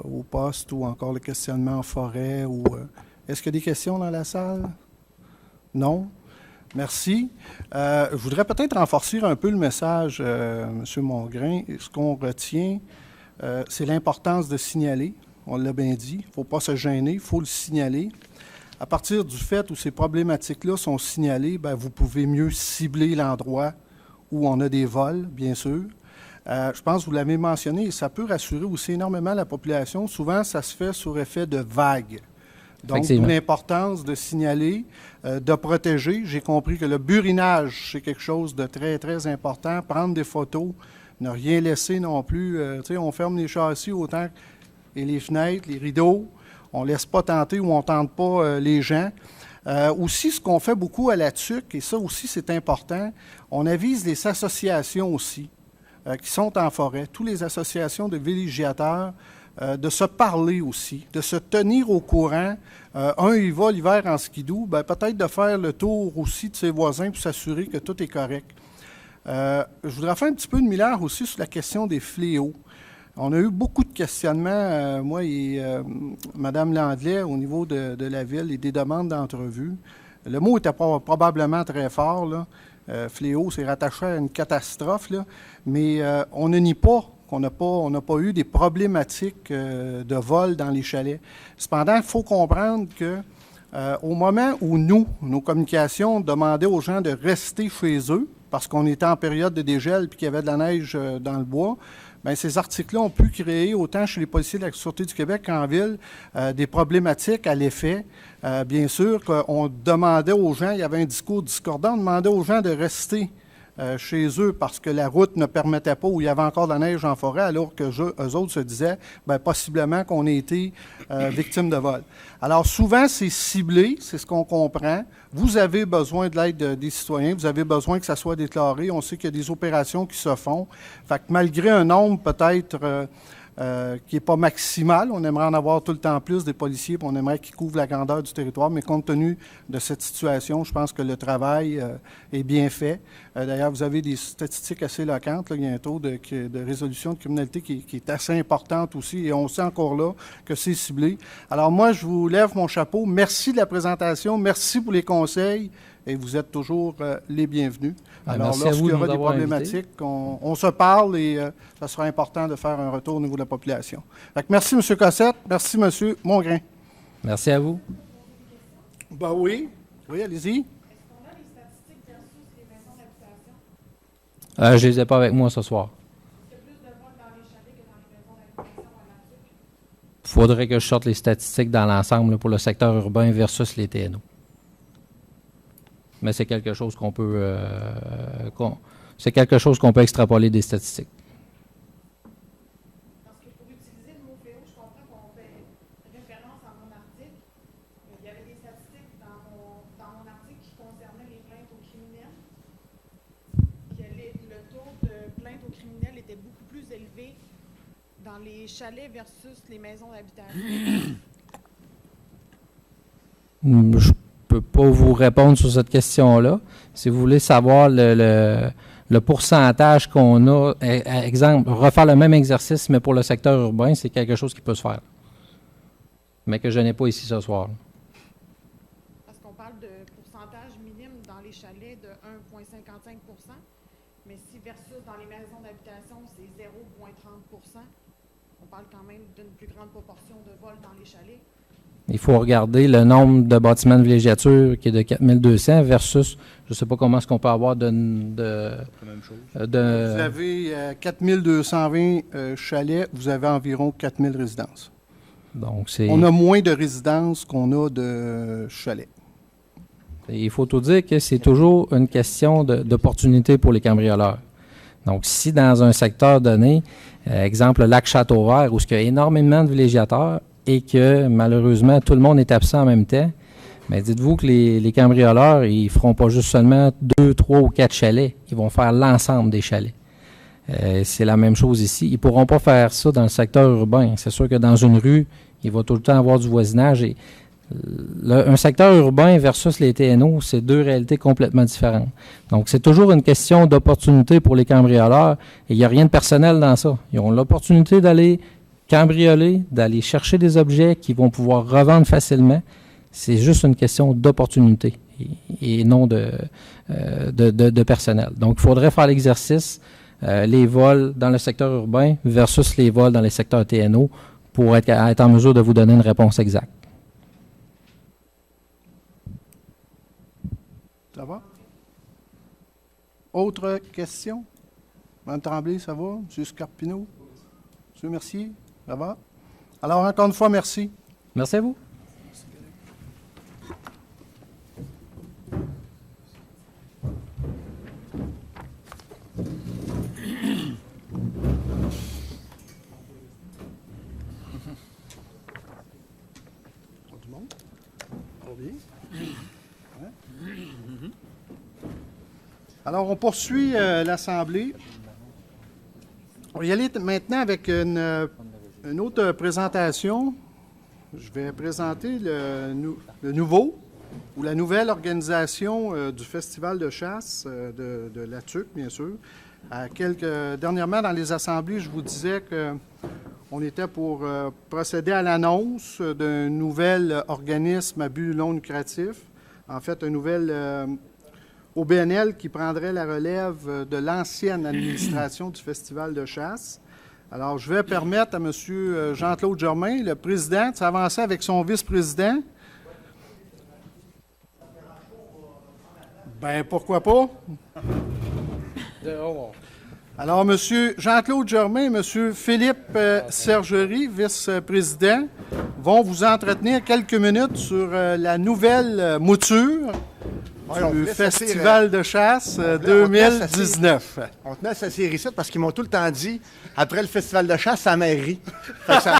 au poste ou encore le questionnement en forêt. Est-ce qu'il y a des questions dans la salle? Non? Merci. Je voudrais peut-être renforcer un peu le message, M. Mongrain. Ce qu'on retient, c'est l'importance de signaler. On l'a bien dit. Il ne faut pas se gêner, il faut le signaler. À partir du fait où ces problématiques-là sont signalées, bien, vous pouvez mieux cibler l'endroit où on a des vols, bien sûr. Je pense que vous l'avez mentionné, et ça peut rassurer aussi énormément la population. Souvent, ça se fait sur effet de vague. Donc, l'importance de signaler, de protéger. J'ai compris que le burinage, c'est quelque chose de très, très important. Prendre des photos, ne rien laisser non plus. Tu sais, on ferme les châssis autant et les fenêtres, les rideaux. On ne laisse pas tenter ou on ne tente pas les gens. Aussi, ce qu'on fait beaucoup à la TUC, et ça aussi, c'est important, on avise les associations aussi qui sont en forêt, toutes les associations de villégiateurs, de se parler aussi, de se tenir au courant. Il va l'hiver en skidoo, bien, peut-être de faire le tour aussi de ses voisins pour s'assurer que tout est correct. Je voudrais faire un petit peu de millard aussi sur la question des fléaux. On a eu beaucoup de questionnements, moi et Mme Landlet, au niveau de la ville et des demandes d'entrevue. Le mot était probablement très fort, là, fléau, c'est rattaché à une catastrophe, là, mais on ne nie pas qu'on n'a pas eu des problématiques de vol dans les chalets. Cependant, il faut comprendre que au moment où nos communications demandaient aux gens de rester chez eux, parce qu'on était en période de dégel et qu'il y avait de la neige dans le bois, bien, ces articles-là ont pu créer, autant chez les policiers de la Sûreté du Québec qu'en ville, des problématiques à l'effet. Bien sûr qu'on demandait aux gens, il y avait un discours discordant, on demandait aux gens de rester chez eux parce que la route ne permettait pas, ou il y avait encore de la neige en forêt, alors que eux autres se disaient, bien, possiblement qu'on ait été victime de vol. Alors souvent, c'est ciblé, c'est ce qu'on comprend. Vous avez besoin de l'aide des citoyens, vous avez besoin que ça soit déclaré. On sait qu'il y a des opérations qui se font. Fait que malgré un nombre peut-être qui n'est pas maximal, on aimerait en avoir tout le temps plus des policiers, puis on aimerait qu'ils couvrent la grandeur du territoire, mais compte tenu de cette situation, je pense que le travail est bien fait. D'ailleurs, vous avez des statistiques assez éloquentes. Là, il y a un taux de résolution de criminalité qui est assez importante aussi, et on sait encore là que c'est ciblé. Alors moi, je vous lève mon chapeau. Merci de la présentation, merci pour les conseils, et vous êtes toujours les bienvenus. Alors, lorsqu'il y aura des problématiques, on se parle et ça sera important de faire un retour au niveau de la population. Fait que merci, M. Cossette. Merci, M. Mongrain. Merci à vous. Ben oui. Oui, allez-y. Est-ce qu'on a les statistiques versus les maisons d'habitation? Je ne les ai pas avec moi ce soir. Est-ce qu'il y a plus de vols dans les chalets que dans les maisons d'habitation à Latuc? Il faudrait que je sorte les statistiques dans l'ensemble là, pour le secteur urbain versus les TNO. Mais c'est quelque chose qu'on peut extrapoler des statistiques. Parce que pour utiliser le mot fléau, je comprends qu'on fait référence dans mon article. Mais il y avait des statistiques dans mon article qui concernaient les plaintes aux criminels. Que le taux de plaintes aux criminels était beaucoup plus élevé dans les chalets versus les maisons d'habitation. Je ne peux pas vous répondre sur cette question-là. Si vous voulez savoir le pourcentage qu'on a, exemple, refaire le même exercice, mais pour le secteur urbain, c'est quelque chose qui peut se faire. Mais que je n'ai pas ici ce soir. Parce qu'on parle de pourcentage minime dans les chalets de 1,55 %, mais si versus dans les maisons d'habitation, c'est 0,30 %, on parle quand même d'une plus grande proportion de vols dans les chalets. Il faut regarder le nombre de bâtiments de villégiature qui est de 4200 versus, je ne sais pas comment est-ce qu'on peut avoir de Vous avez 4220 chalets, vous avez environ 4000 résidences. Donc on a moins de résidences qu'on a de chalets. Il faut tout dire que c'est toujours une question d'opportunité pour les cambrioleurs. Donc, si dans un secteur donné, exemple le lac Châteauvert, où il y a énormément de villégiateurs, et que malheureusement tout le monde est absent en même temps, mais dites-vous que les cambrioleurs, ils ne feront pas juste seulement 2, 3 ou 4 chalets, ils vont faire l'ensemble des chalets. C'est la même chose ici. Ils ne pourront pas faire ça dans le secteur urbain. C'est sûr que dans une rue, il va tout le temps avoir du voisinage. Et un secteur urbain versus les TNO, c'est deux réalités complètement différentes. Donc, c'est toujours une question d'opportunité pour les cambrioleurs, et il n'y a rien de personnel dans ça. Ils ont l'opportunité d'aller cambrioler, d'aller chercher des objets qu'ils vont pouvoir revendre facilement. C'est juste une question d'opportunité et non de personnel. Donc, il faudrait faire l'exercice, les vols dans le secteur urbain versus les vols dans les secteurs TNO pour être en mesure de vous donner une réponse exacte. Ça va? Autre question? Mme Tremblay, ça va? M. Scarpino? M. Mercier? Ça va? Alors, encore une fois, merci. Merci à vous. Du monde? Ça va bien? Ouais. Alors, on poursuit l'Assemblée. On va y aller maintenant avec une autre présentation. Je vais présenter le nouveau ou la nouvelle organisation du Festival de chasse de Latuc, bien sûr. Dernièrement, dans les assemblées, je vous disais qu'on était pour procéder à l'annonce d'un nouvel organisme à but non lucratif. En fait, un nouvel au BNL qui prendrait la relève de l'ancienne administration du Festival de chasse. Alors, je vais permettre à M. Jean-Claude Germain, le président, de s'avancer avec son vice-président. Bien, pourquoi pas? Alors, M. Jean-Claude Germain et M. Philippe Sergerie, vice-président, vont vous entretenir quelques minutes sur la nouvelle mouture du Festival de chasse 2019. On tenait à s'asseoir ici parce qu'ils m'ont tout le temps dit, après le Festival de chasse, ça mairie. Ça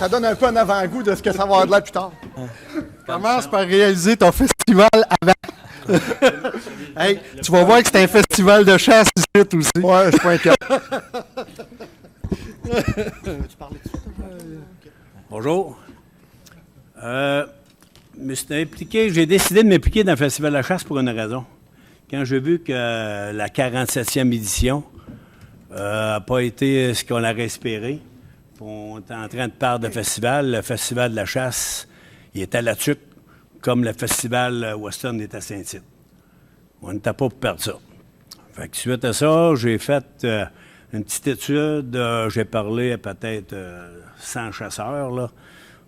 donne un peu un avant-goût de ce que ça va avoir de là plus tard. Commence par réaliser ton festival avant. Hey, tu vas voir que c'est un festival de chasse ici aussi. Ouais, je suis pas inquiet. Bonjour. J'ai décidé de m'impliquer dans le Festival de la chasse pour une raison. Quand j'ai vu que la 47e édition n'a pas été ce qu'on aurait espéré, on est en train de parler de festival. Le Festival de la chasse, il est à La Tuque, comme le Festival Western est à Saint-Tite. On n'était pas pour perdre ça. Fait que suite à ça, j'ai fait une petite étude. J'ai parlé à peut-être 100 chasseurs, là.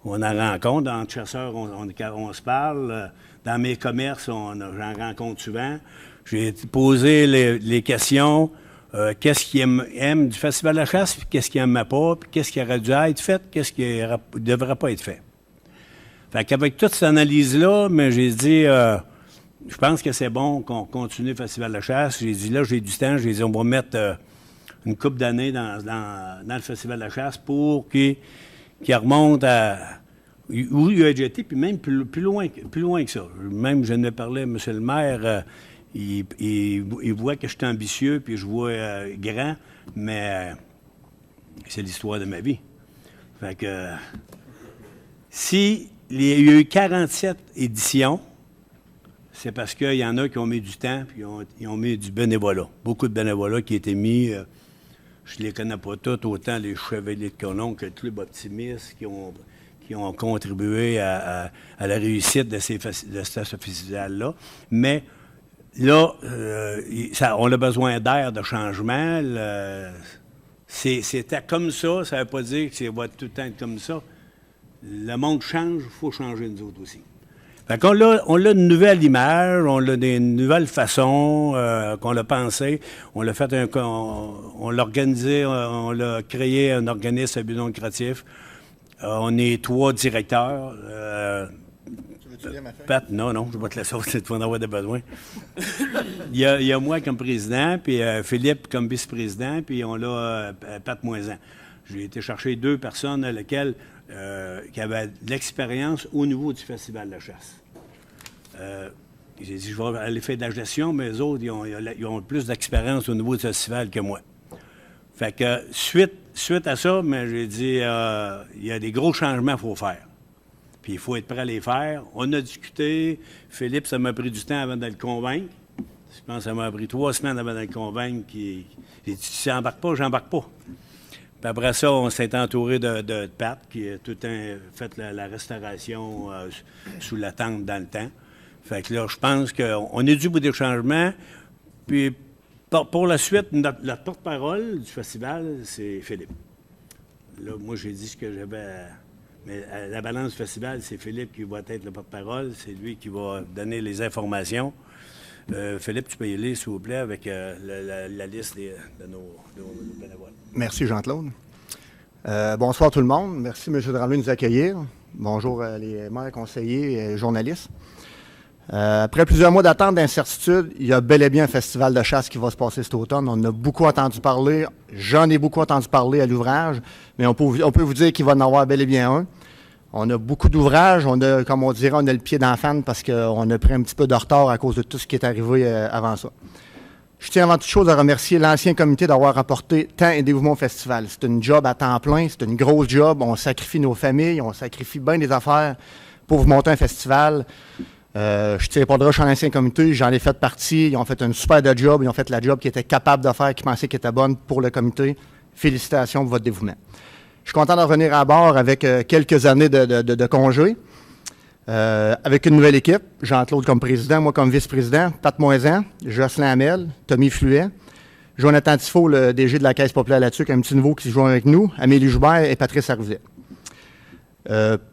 On en rencontre. Entre chasseurs, on se parle. Dans mes commerces, j'en rencontre souvent. J'ai posé les questions. Qu'est-ce qu'ils aiment du Festival de la chasse, puis qu'est-ce qu'ils n'aiment pas, puis qu'est-ce qui aurait dû être fait, qu'est-ce qui ne devrait pas être fait. Fait qu'avec toute cette analyse-là, mais j'ai dit, je pense que c'est bon qu'on continue le Festival de la chasse. J'ai dit, là, j'ai du temps. J'ai dit, on va mettre une couple d'années dans le Festival de la chasse pour qu'il remonte à où il a déjà été, puis même plus loin que ça. Même, je ne parlais à M. le maire, il voit que je suis ambitieux, puis je vois grand, mais c'est l'histoire de ma vie. Fait que, si il y a eu 47 éditions, c'est parce qu'il y en a qui ont mis du temps, puis ils ont mis du bénévolat. Beaucoup de bénévolat qui a été mis. Je ne les connais pas tous, autant les Chevaliers de Colomb que le Club Optimiste qui ont contribué à la réussite de ce festival-là. Mais là, on a besoin d'air, de changement. C'était comme ça ne veut pas dire que ça va tout le temps être comme ça. Le monde change, il faut changer nous autres aussi. Fait qu'on on a une nouvelle image, on a des nouvelles façons qu'on l'a pensé. On l'a fait on l'a organisé, on l'a créé un organisme à but non lucratif. On est 3 directeurs. Pat, non, je vais te laisser, tu vas en avoir des besoins. il y a moi comme président, puis Philippe comme vice-président, puis on a Pat Moisan. J'ai été chercher 2 personnes à lesquelles qui avaient de l'expérience au niveau du Festival de la chasse. J'ai dit, je vais aller faire de la gestion, mais eux autres, ils ont plus d'expérience au niveau du festival que moi. Fait que, suite à ça, mais j'ai dit, il y a des gros changements qu'il faut faire. Puis il faut être prêt à les faire. On a discuté. Philippe, ça m'a pris du temps avant de le convaincre. Je pense que ça m'a pris 3 semaines avant de le convaincre. J'ai dit, si j'embarque pas, j'embarque pas. Puis après ça, on s'est entouré de Pat, qui a tout le temps fait la restauration sous la tente dans le temps. Fait que là, je pense qu'on est dû pour des changements. Puis pour la suite, la porte-parole du festival, c'est Philippe. Là, moi, j'ai dit ce que j'avais. Mais à la balance du festival, c'est Philippe qui va être le porte-parole. C'est lui qui va donner les informations. Philippe, tu peux y aller, s'il vous plaît, avec la liste de nos bénévoles. Merci, Jean-Claude. Bonsoir tout le monde. Merci, M. Dramelin, de nous accueillir. Bonjour les maires, conseillers et journalistes. Après plusieurs mois d'attente d'incertitude, il y a bel et bien un festival de chasse qui va se passer cet automne. On en a beaucoup entendu parler. J'en ai beaucoup entendu parler à l'ouvrage, mais on peut vous dire qu'il va en avoir bel et bien un. On a beaucoup d'ouvrages. On a, comme on dirait, on a le pied dans la fan parce qu'on a pris un petit peu de retard à cause de tout ce qui est arrivé avant ça. Je tiens avant toute chose à remercier l'ancien comité d'avoir apporté temps et dévouement au festival. C'est une job à temps plein, c'est une grosse job. On sacrifie nos familles, on sacrifie bien des affaires pour vous monter un festival. Je tire pas de rush en ancien comité, j'en ai fait partie. Ils ont fait une super de job, ils ont fait la job qu'ils étaient capables de faire, qu'ils pensaient qu'elle était bonne pour le comité. Félicitations pour votre dévouement. Je suis content de revenir à bord avec quelques années de congé. Avec une nouvelle équipe, Jean-Claude comme président, moi comme vice-président, Pat Moisan, Jocelyn Hamel, Tommy Fluet, Jonathan Tifo, le DG de la Caisse populaire là-dessus, un petit nouveau qui se joint avec nous, Amélie Joubert et Patrice Arvizet.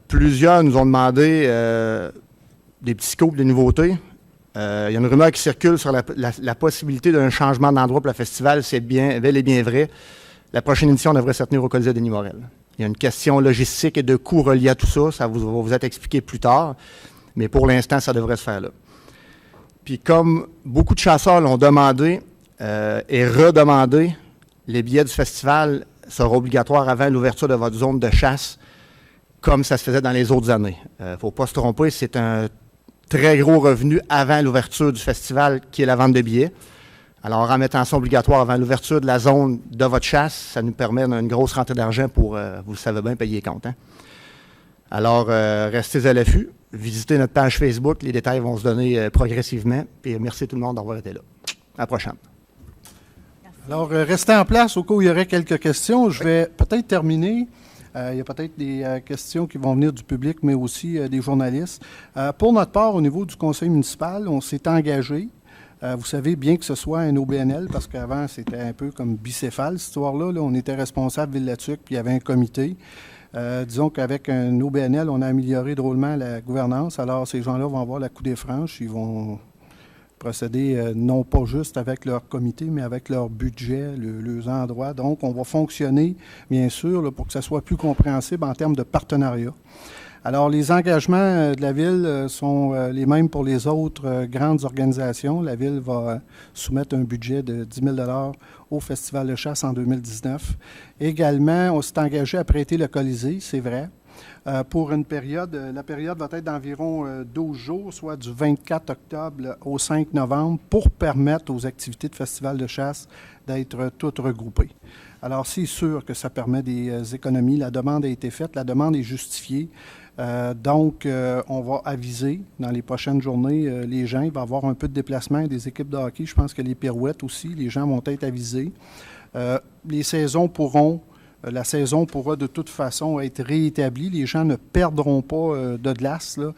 Plusieurs nous ont demandé des petits scopes, des nouveautés. Il y a une rumeur qui circule sur la possibilité d'un changement d'endroit pour le festival. C'est bel et bien vrai. La prochaine édition devrait se tenir au Colisée Denis Morel. Il y a une question logistique et de coûts reliés à tout ça. Ça va vous être expliqué plus tard. Mais pour l'instant, ça devrait se faire là. Puis comme beaucoup de chasseurs l'ont demandé et redemandé, les billets du festival seront obligatoires avant l'ouverture de votre zone de chasse, comme ça se faisait dans les autres années. Il ne faut pas se tromper, c'est un très gros revenu avant l'ouverture du festival, qui est la vente de billets. Alors, en mettant ça obligatoire avant l'ouverture de la zone de votre chasse, ça nous permet une grosse rentrée d'argent pour, vous le savez bien, payer les comptes. Hein? Alors, restez à l'affût. Visitez notre page Facebook. Les détails vont se donner progressivement. Et merci tout le monde d'avoir été là. À la prochaine. Alors, restez en place au cas où il y aurait quelques questions. Je vais peut-être terminer. Il y a peut-être des questions qui vont venir du public, mais aussi des journalistes. Pour notre part, au niveau du conseil municipal, on s'est engagé. Vous savez, bien que ce soit un OBNL, parce qu'avant, c'était un peu comme bicéphale, cette histoire-là. Là, on était responsable Ville-la-Tuque, puis il y avait un comité. Disons qu'avec un OBNL, on a amélioré drôlement la gouvernance. Alors, ces gens-là vont avoir la coudée franche. Ils vont procéder non pas juste avec leur comité, mais avec leur budget, leurs endroits. Donc, on va fonctionner, bien sûr, là, pour que ça soit plus compréhensible en termes de partenariat. Alors, les engagements de la Ville sont les mêmes pour les autres grandes organisations. La Ville va soumettre un budget de 10 000 $ au Festival de chasse en 2019. Également, on s'est engagé à prêter le Colisée, c'est vrai, pour une période. La période va être d'environ 12 jours, soit du 24 octobre au 5 novembre, pour permettre aux activités de Festival de chasse d'être toutes regroupées. Alors, c'est sûr que ça permet des économies. La demande a été faite, la demande est justifiée. Donc, on va aviser dans les prochaines journées les gens. Il va y avoir un peu de déplacement des équipes de hockey. Je pense que les pirouettes aussi, les gens vont être avisés. Les saisons pourront, la saison pourra de toute façon être réétablie. Les gens ne perdront pas de glace, là.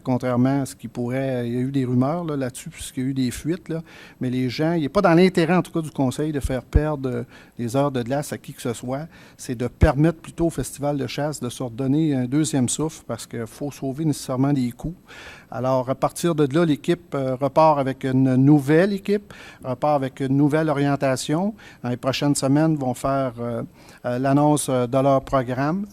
Contrairement à ce qui pourrait... Il y a eu des rumeurs là-dessus, puisqu'il y a eu des fuites. Là, mais les gens... Il n'est pas dans l'intérêt, en tout cas, du Conseil de faire perdre des heures de glace à qui que ce soit. C'est de permettre plutôt au Festival de chasse de se redonner un deuxième souffle, parce qu'il faut sauver nécessairement des coûts. Alors, à partir de là, l'équipe repart avec une nouvelle équipe, repart avec une nouvelle orientation. Dans les prochaines semaines, ils vont faire l'annonce de leur programme.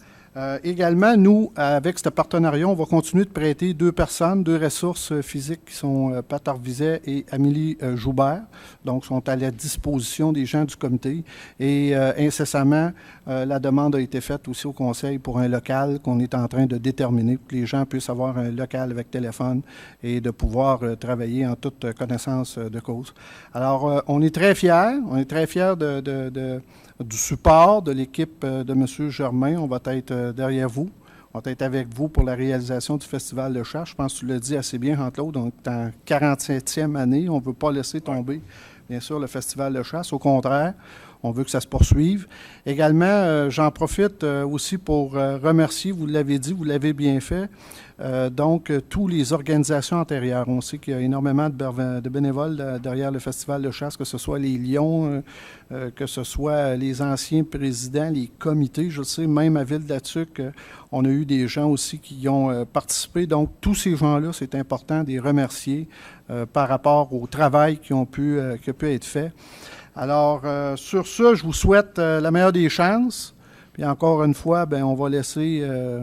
Également, nous, avec ce partenariat, on va continuer de prêter 2 personnes, 2 ressources physiques qui sont Pat Arvizet et Amélie Joubert, donc sont à la disposition des gens du comité. Et incessamment, la demande a été faite aussi au Conseil pour un local qu'on est en train de déterminer, pour que les gens puissent avoir un local avec téléphone et de pouvoir travailler en toute connaissance de cause. Alors, on est très fiers du support de l'équipe de M. Germain. On va être derrière vous. On va être avec vous pour la réalisation du Festival de chasse. Je pense que tu l'as dit assez bien, Jean-Claude. On est en 47e année. On ne veut pas laisser tomber, bien sûr, le Festival de chasse. Au contraire, on veut que ça se poursuive. Également, j'en profite aussi pour remercier, vous l'avez dit, vous l'avez bien fait, donc toutes les organisations antérieures. On sait qu'il y a énormément de bénévoles derrière le Festival de chasse, que ce soit les Lions, que ce soit les anciens présidents, les comités. Je sais, même à Ville-de-la-Tuque, on a eu des gens aussi qui y ont participé. Donc, tous ces gens-là, c'est important de les remercier par rapport au travail qui a pu être fait. Alors, sur ça, je vous souhaite la meilleure des chances. Puis encore une fois, ben, on va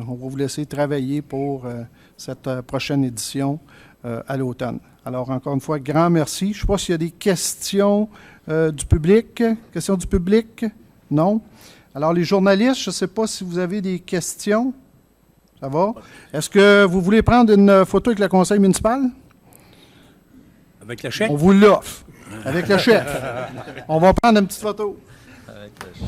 vous laisser travailler pour cette prochaine édition à l'automne. Alors, encore une fois, grand merci. Je ne sais pas s'il y a des questions du public. Questions du public? Non? Alors, les journalistes, je ne sais pas si vous avez des questions. Ça va? Est-ce que vous voulez prendre une photo avec le conseil municipal? Avec le chèque? On vous l'offre. Avec le chef. On va prendre une petite photo. Avec le chef.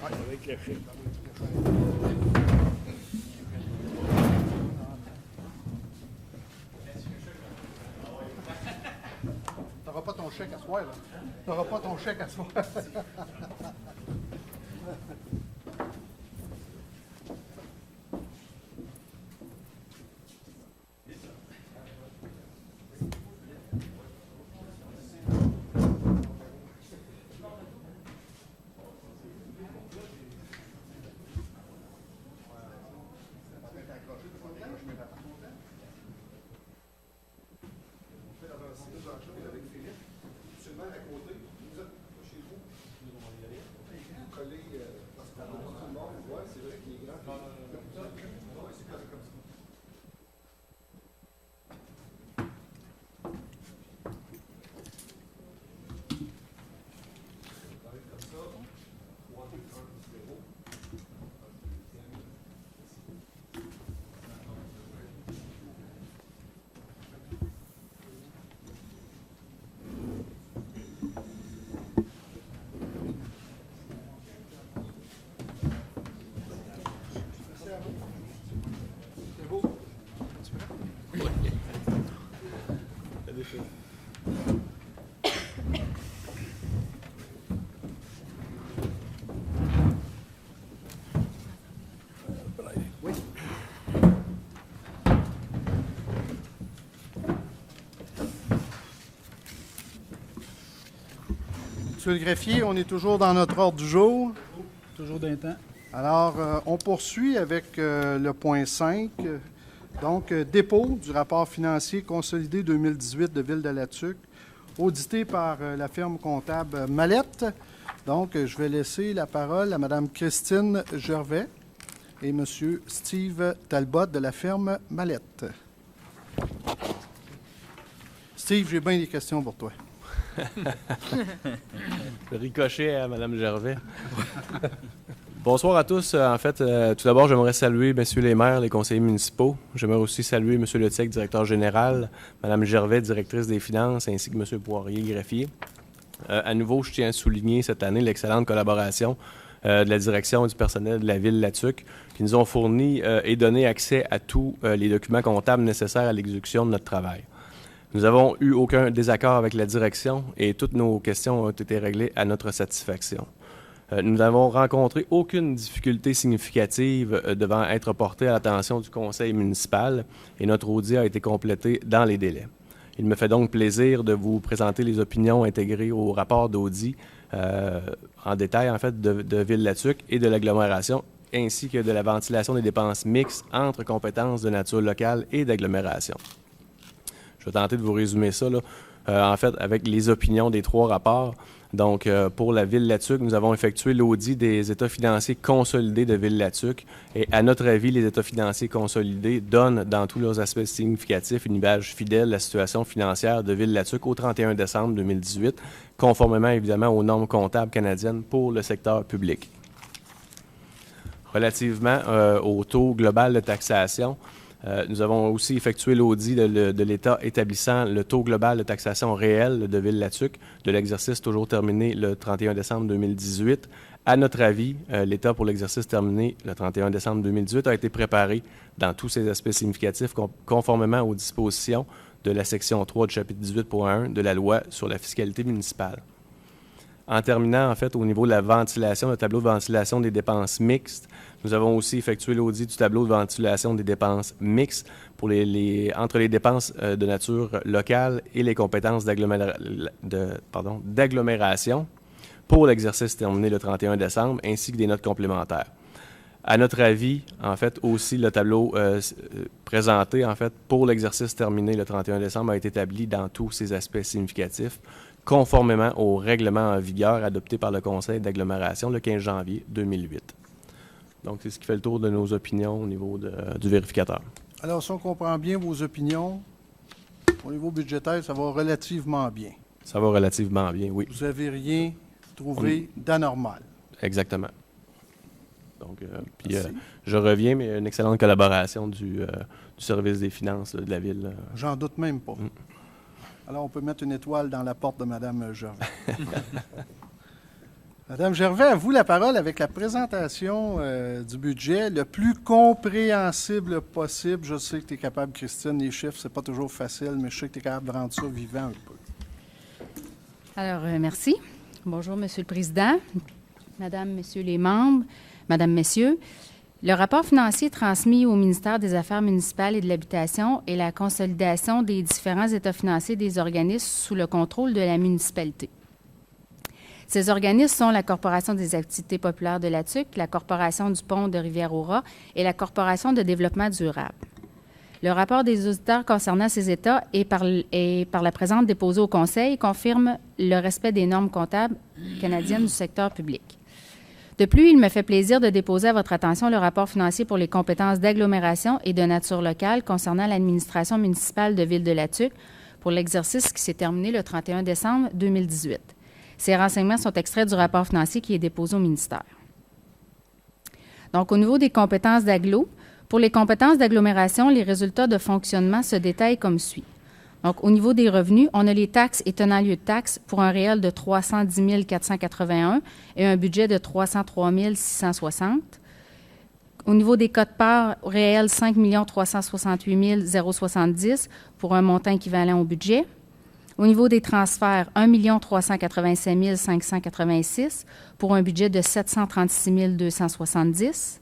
Avec le chèque. T'auras pas ton chèque à soir, là. T'auras pas ton chèque à soir. Monsieur le greffier, on est toujours dans notre ordre du jour. Toujours d'un temps. Alors, on poursuit avec le point 5. Donc, dépôt du rapport financier consolidé 2018 de Ville-de-la-Tuque, audité par la firme comptable Mallette. Donc, je vais laisser la parole à Mme Christine Gervais et M. Steve Talbot de la firme Mallette. Steve, j'ai bien des questions pour toi. Ricochet à Mme Gervais. Bonsoir à tous. En fait, tout d'abord, j'aimerais saluer messieurs les maires, les conseillers municipaux. J'aimerais aussi saluer M. Letiec, directeur général, Mme Gervais, directrice des finances, ainsi que M. Poirier, greffier. À nouveau, je tiens à souligner cette année l'excellente collaboration de la direction et du personnel de la Ville-la-Tuque qui nous ont fourni et donné accès à tous les documents comptables nécessaires à l'exécution de notre travail. Nous n'avons eu aucun désaccord avec la direction et toutes nos questions ont été réglées à notre satisfaction. Nous n'avons rencontré aucune difficulté significative devant être portée à l'attention du conseil municipal et notre audit a été complété dans les délais. Il me fait donc plaisir de vous présenter les opinions intégrées au rapport d'audit en détail en fait de Ville-la-Tuque et de l'agglomération ainsi que de la ventilation des dépenses mixtes entre compétences de nature locale et d'agglomération. Je vais tenter de vous résumer ça, là. En fait, avec les opinions des trois rapports. Donc, pour la Ville-la-Tuque, nous avons effectué l'audit des états financiers consolidés de Ville-la-Tuque. Et à notre avis, les états financiers consolidés donnent, dans tous leurs aspects significatifs, une image fidèle de la situation financière de Ville-la-Tuque au 31 décembre 2018, conformément évidemment aux normes comptables canadiennes pour le secteur public. Relativement au taux global de taxation, nous avons aussi effectué l'audit de l'État établissant le taux global de taxation réel de Ville-la-Tuque de l'exercice toujours terminé le 31 décembre 2018. À notre avis, l'État pour l'exercice terminé le 31 décembre 2018 a été préparé dans tous ses aspects significatifs conformément aux dispositions de la section 3 du chapitre 18.1 de la loi sur la fiscalité municipale. En terminant, en fait, au niveau de la ventilation, le tableau de ventilation des dépenses mixtes, nous avons aussi effectué l'audit du tableau de ventilation des dépenses mixtes pour entre les dépenses de nature locale et les compétences d'agglomération pour l'exercice terminé le 31 décembre, ainsi que des notes complémentaires. À notre avis, en fait, aussi le tableau présenté, en fait, pour l'exercice terminé le 31 décembre a été établi dans tous ses aspects significatifs, conformément au règlement en vigueur adopté par le Conseil d'agglomération le 15 janvier 2008. Donc, c'est ce qui fait le tour de nos opinions au niveau du vérificateur. Alors, si on comprend bien vos opinions, au niveau budgétaire, ça va relativement bien. Ça va relativement bien, oui. Vous n'avez rien trouvé d'anormal. Exactement. Donc, je reviens, mais une excellente collaboration du service des finances de la Ville. J'en doute même pas. Alors, on peut mettre une étoile dans la porte de Mme Gervais. Mme Gervais, à vous la parole avec la présentation du budget le plus compréhensible possible. Je sais que tu es capable, Christine, les chiffres, c'est pas toujours facile, mais je sais que tu es capable de rendre ça vivant un peu. Alors, merci. Bonjour, Monsieur le Président, Madame, Messieurs les membres, Madame, Messieurs. Le rapport financier transmis au ministère des Affaires municipales et de l'Habitation est la consolidation des différents états financiers des organismes sous le contrôle de la municipalité. Ces organismes sont la Corporation des activités populaires de la Tuque, la Corporation du pont de Rivière-au-Rat et la Corporation de développement durable. Le rapport des auditeurs concernant ces états et par la présente déposé au Conseil confirme le respect des normes comptables canadiennes du secteur public. De plus, il me fait plaisir de déposer à votre attention le rapport financier pour les compétences d'agglomération et de nature locale concernant l'administration municipale de Ville-de-la-Tuque pour l'exercice qui s'est terminé le 31 décembre 2018. Ces renseignements sont extraits du rapport financier qui est déposé au ministère. Donc, au niveau des compétences d'agglo, pour les compétences d'agglomération, les résultats de fonctionnement se détaillent comme suit. Donc, au niveau des revenus, on a les taxes et tenants lieu de taxes pour un réel de 310 481 et un budget de 303 660. Au niveau des cotes-parts, réel 5 368 070 pour un montant équivalent au budget. Au niveau des transferts, 1 387 586 pour un budget de 736 270.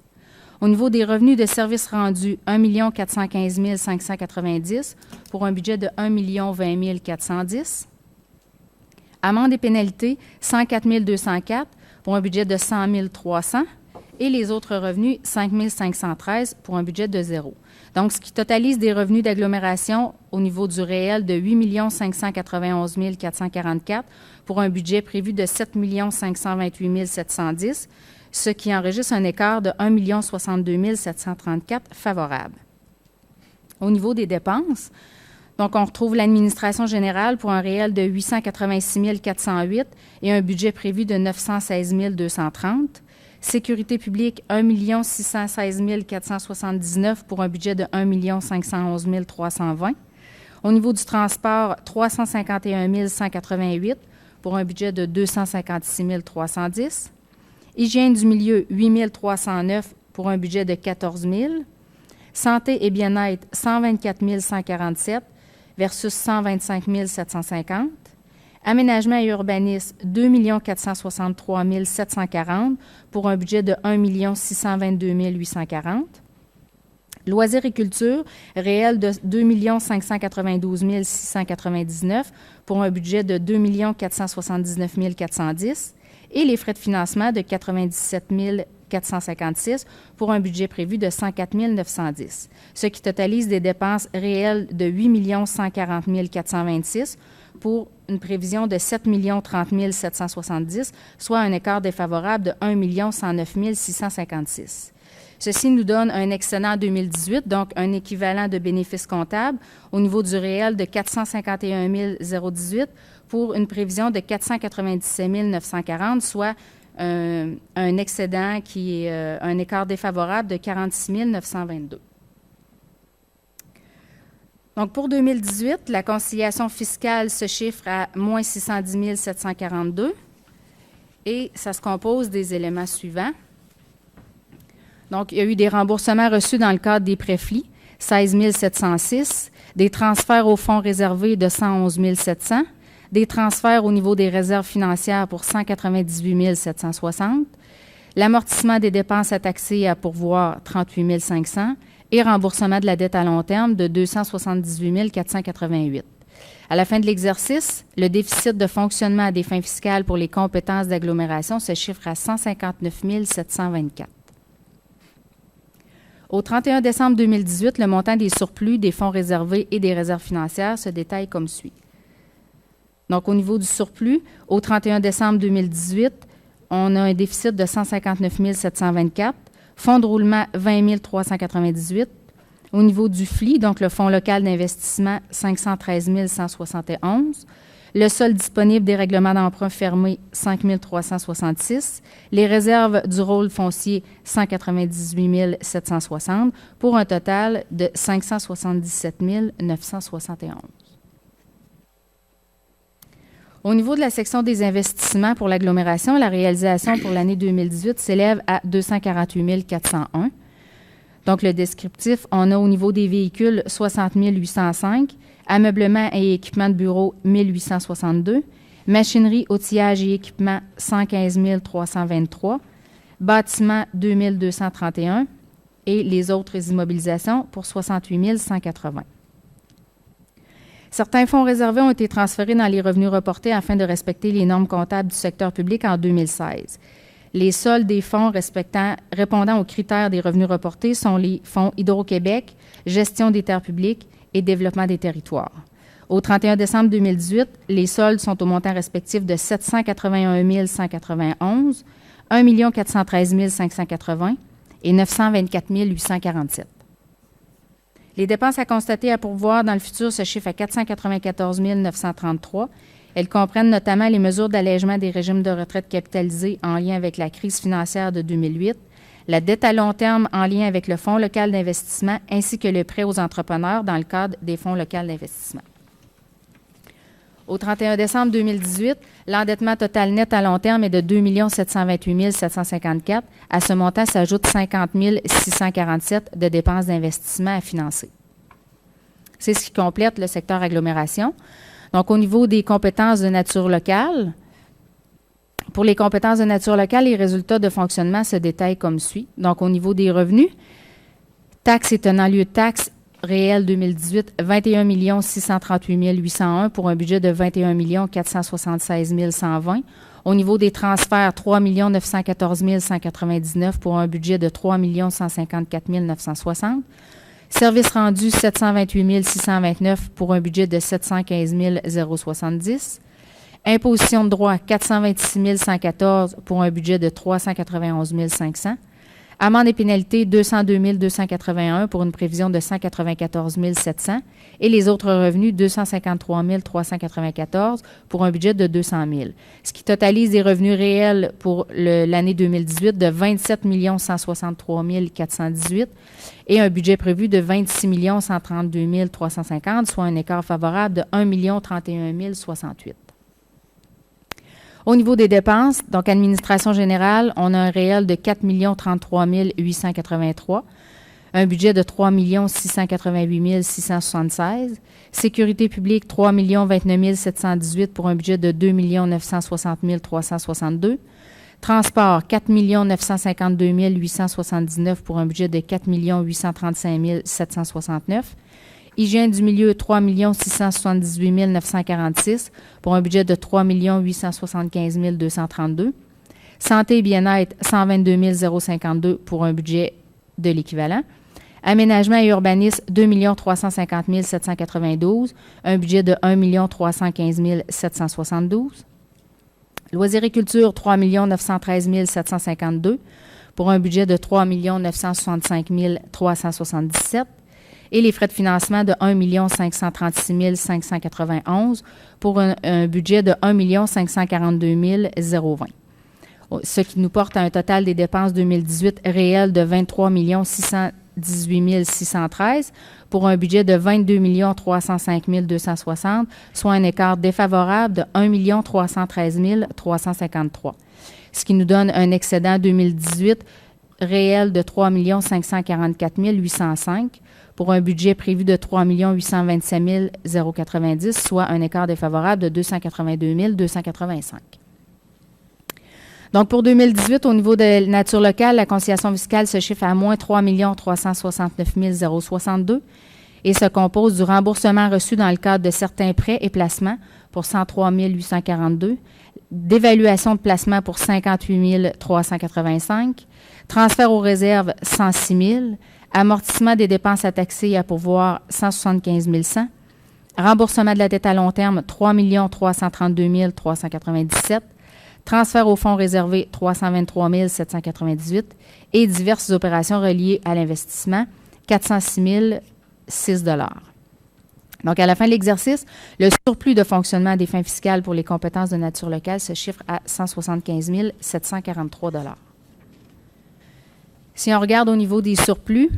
Au niveau des revenus de services rendus, 1 415 590 pour un budget de 1 020 410. Amendes et pénalités, 104 204 pour un budget de 100 300. Et les autres revenus, 5 513 pour un budget de 0. Donc, ce qui totalise des revenus d'agglomération au niveau du réel de 8 591 444 pour un budget prévu de 7 528 710, ce qui enregistre un écart de 1 062 734 favorable. Au niveau des dépenses, donc on retrouve l'administration générale pour un réel de 886 408 et un budget prévu de 916 230. Sécurité publique, 1 616 479 pour un budget de 1 511 320. Au niveau du transport, 351 188 pour un budget de 256 310. Hygiène du milieu, 8 309 pour un budget de 14 000. Santé et bien-être, 124 147 versus 125 750. Aménagement et urbanisme, 2 463 740 pour un budget de 1 622 840. Loisirs et culture, réel de 2 592 699 pour un budget de 2 479 410. Et les frais de financement de 97 456 pour un budget prévu de 104 910, ce qui totalise des dépenses réelles de 8 140 426 pour une prévision de 7 30 770, soit un écart défavorable de 1 109 656. Ceci nous donne un excédent 2018, donc un équivalent de bénéfice comptable au niveau du réel de 451 018 pour une prévision de 497 940, soit un excédent qui est un écart défavorable de 46 922. Donc, pour 2018, la conciliation fiscale se chiffre à moins 610 742 et ça se compose des éléments suivants. Donc, il y a eu des remboursements reçus dans le cadre des prêts-flis, 16 706, des transferts aux fonds réservés de 111 700, des transferts au niveau des réserves financières pour 198 760, l'amortissement des dépenses à taxer et à pourvoir, 38 500, et remboursement de la dette à long terme de 278 488. À la fin de l'exercice, le déficit de fonctionnement à des fins fiscales pour les compétences d'agglomération se chiffre à 159 724. Au 31 décembre 2018, le montant des surplus des fonds réservés et des réserves financières se détaille comme suit. Donc, au niveau du surplus, au 31 décembre 2018, on a un déficit de 159 724, fonds de roulement 20 398. Au niveau du FLI, donc le Fonds local d'investissement, 513 171. Le solde disponible des règlements d'emprunt fermés, 5 366. Les réserves du rôle foncier, 198 760, pour un total de 577 971. Au niveau de la section des investissements pour l'agglomération, la réalisation pour l'année 2018 s'élève à 248 401. Donc, le descriptif, on a au niveau des véhicules 60 805, ameublement et équipement de bureau 1862, machinerie, outillage et équipement 115 323, bâtiment 2231 et les autres immobilisations pour 68 180. Certains fonds réservés ont été transférés dans les revenus reportés afin de respecter les normes comptables du secteur public en 2016. Les soldes des fonds répondant aux critères des revenus reportés sont les fonds Hydro-Québec, gestion des terres publiques et développement des territoires. Au 31 décembre 2018, les soldes sont au montant respectif de 781 191, 1 413 580 et 924 847. Les dépenses à constater à pourvoir dans le futur se chiffrent à 494 933. Elles comprennent notamment les mesures d'allègement des régimes de retraite capitalisés en lien avec la crise financière de 2008, la dette à long terme en lien avec le Fonds local d'investissement ainsi que le prêt aux entrepreneurs dans le cadre des fonds locaux d'investissement. Au 31 décembre 2018, l'endettement total net à long terme est de 2 728 754. À ce montant s'ajoutent 50 647 de dépenses d'investissement à financer. C'est ce qui complète le secteur agglomération. Donc, au niveau des compétences de nature locale, pour les compétences de nature locale, les résultats de fonctionnement se détaillent comme suit. Donc, au niveau des revenus, taxes et tenant lieu de taxes réel 2018, 21 638 801 pour un budget de 21 476 120. Au niveau des transferts, 3 914 199 pour un budget de 3 154 960. Services rendus, 728 629 pour un budget de 715 070. Imposition de droit, 426 114 pour un budget de 391 500. Amendes et pénalités, 202 281 pour une prévision de 194 700. Et les autres revenus, 253 394 pour un budget de 200 000. Ce qui totalise des revenus réels pour l'année 2018 de 27 163 418 et un budget prévu de 26 132 350, soit un écart favorable de 1 031 068. Au niveau des dépenses, donc administration générale, on a un réel de 4 033 883, un budget de 3 688 676, sécurité publique 3 29 718 pour un budget de 2 960 362, transport 4 952 879 pour un budget de 4 835 769, hygiène du milieu, 3 678 946 pour un budget de 3 875 232. Santé et bien-être, 122 052 pour un budget de l'équivalent. Aménagement et urbanisme, 2 350 792, un budget de 1 315 772. Loisirs et culture, 3 913 752 pour un budget de 3 965 377. Et les frais de financement de 1 536 591 pour un budget de 1 542 020. Ce qui nous porte à un total des dépenses 2018 réelles de 23 618 613 pour un budget de 22 305 260, soit un écart défavorable de 1 313 353. Ce qui nous donne un excédent 2018 réel de 3 544 805 pour un budget prévu de 3 827 090, soit un écart défavorable de 282 285. Donc, pour 2018, au niveau de nature locale, la conciliation fiscale se chiffre à moins 3 369 062 et se compose du remboursement reçu dans le cadre de certains prêts et placements pour 103 842, d'évaluation de placement pour 58 385, transfert aux réserves 106 000, amortissement des dépenses à taxer et à pourvoir 175 100, remboursement de la dette à long terme 3 332 397, transfert aux fonds réservés 323 798 et diverses opérations reliées à l'investissement 406 006 $. Donc, à la fin de l'exercice, le surplus de fonctionnement des fins fiscales pour les compétences de nature locale se chiffre à 175 743 $. Si on regarde au niveau des surplus,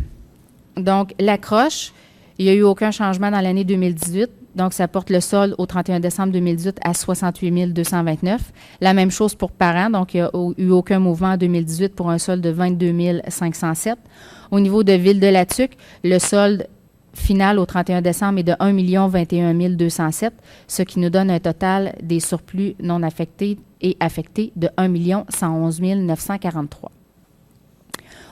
donc l'accroche, il n'y a eu aucun changement dans l'année 2018. Donc, ça porte le solde au 31 décembre 2018 à 68 229. La même chose pour par an. Donc, il n'y a eu aucun mouvement en 2018 pour un solde de 22 507. Au niveau de Ville-de-la-Tuque, le solde final au 31 décembre est de 1 021 207, ce qui nous donne un total des surplus non affectés et affectés de 1 111 943.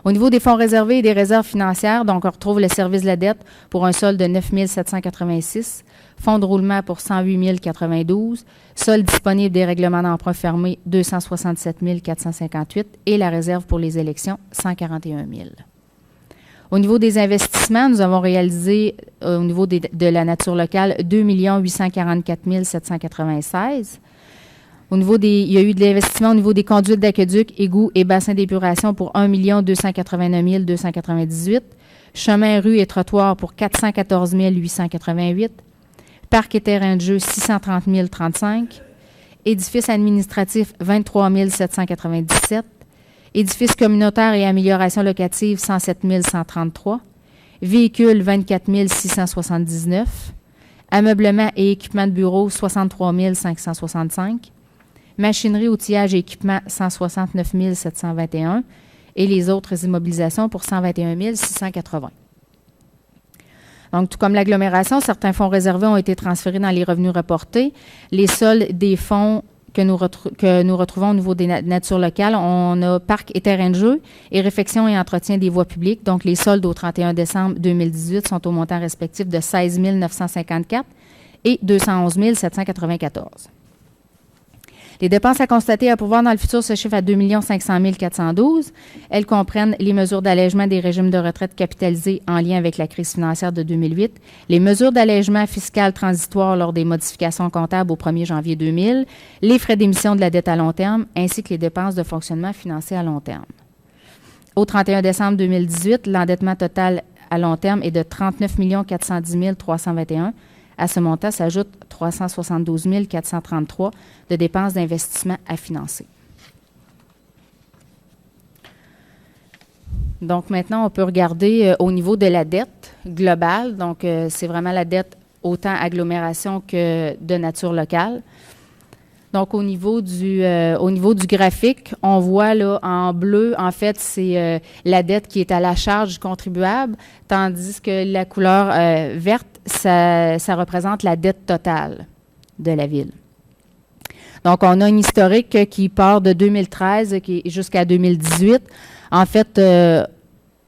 Au niveau des fonds réservés et des réserves financières, donc on retrouve le service de la dette pour un solde de 9 786, fonds de roulement pour 108 092, solde disponible des règlements d'emprunt fermés 267 458 et la réserve pour les élections 141 000. Au niveau des investissements, nous avons réalisé au niveau de la nature locale 2 844 796. Il y a eu de l'investissement au niveau des conduites d'aqueduc, égouts et bassins d'épuration pour 1 289 298. Chemins, rues et trottoirs pour 414 888. Parcs et terrains de jeu, 630 035. Édifices administratifs, 23 797. Édifices communautaires et amélioration locative, 107 133. Véhicules, 24 679. Ameublement et équipement de bureau, 63 565. Machinerie, outillage et équipement, 169 721. Et les autres immobilisations pour 121 680. Donc, tout comme l'agglomération, certains fonds réservés ont été transférés dans les revenus reportés. Les soldes des fonds que nous retrouvons au niveau des natures locales, on a parcs et terrains de jeu et réfection et entretien des voies publiques. Donc, les soldes au 31 décembre 2018 sont au montant respectif de 16 954 et 211 794. Les dépenses à constater et à pourvoir dans le futur se chiffrent à 2 500 412. Elles comprennent les mesures d'allègement des régimes de retraite capitalisés en lien avec la crise financière de 2008, les mesures d'allègement fiscal transitoires lors des modifications comptables au 1er janvier 2000, les frais d'émission de la dette à long terme, ainsi que les dépenses de fonctionnement financées à long terme. Au 31 décembre 2018, l'endettement total à long terme est de 39 410 321. À ce montant s'ajoute 372 433 de dépenses d'investissement à financer. Donc, maintenant, on peut regarder au niveau de la dette globale. Donc, c'est vraiment la dette autant agglomération que de nature locale. Donc, au niveau du graphique, on voit là en bleu, en fait, c'est la dette qui est à la charge du contribuable, tandis que la couleur verte, ça représente la dette totale de la Ville. Donc, on a une historique qui part de 2013 jusqu'à 2018. En fait,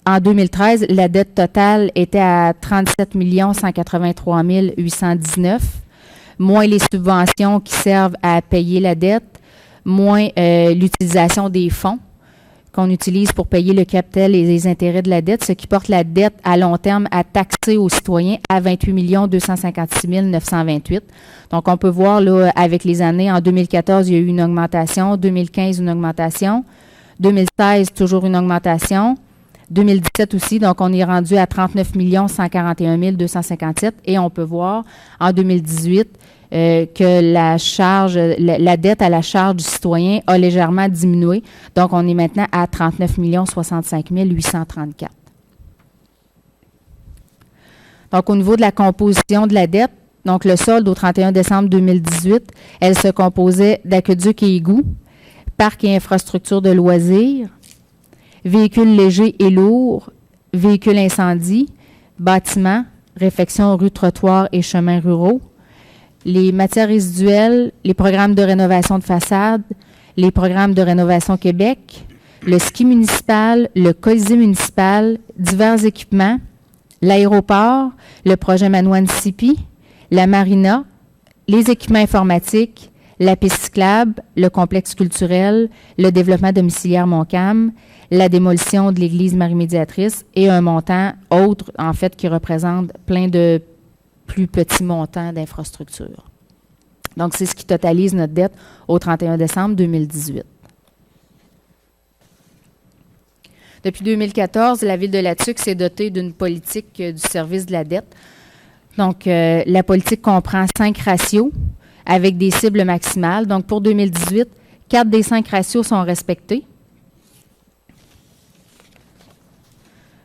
en 2013, la dette totale était à 37 183 819, moins les subventions qui servent à payer la dette, moins l'utilisation des fonds qu'on utilise pour payer le capital et les intérêts de la dette, ce qui porte la dette à long terme à taxer aux citoyens à 28 256 928. Donc, on peut voir là, avec les années, en 2014, il y a eu une augmentation, 2015, une augmentation, 2016, toujours une augmentation, 2017 aussi, donc on est rendu à 39 141 257 et on peut voir en 2018 que la dette à la charge du citoyen a légèrement diminué. Donc, on est maintenant à 39 065 834. Donc, au niveau de la composition de la dette, donc le solde au 31 décembre 2018, elle se composait d'aqueducs et égouts, parcs et infrastructures de loisirs, véhicules légers et lourds, véhicules incendie, bâtiments, réfection, rues, trottoirs et chemins ruraux, les matières résiduelles, les programmes de rénovation de façade, les programmes de rénovation Québec, le ski municipal, le colisée municipal, divers équipements, l'aéroport, le projet Manoine-Sipi, la marina, les équipements informatiques, la piste cyclable, le complexe culturel, le développement domiciliaire Montcalm, la démolition de l'église Marie-Médiatrice et un montant autre, en fait, qui représente plein de plus petits montants d'infrastructures. Donc, c'est ce qui totalise notre dette au 31 décembre 2018. Depuis 2014, la Ville de Latuc s'est dotée d'une politique du service de la dette. Donc, la politique comprend 5 ratios avec des cibles maximales. Donc, pour 2018, 4 des 5 ratios sont respectés.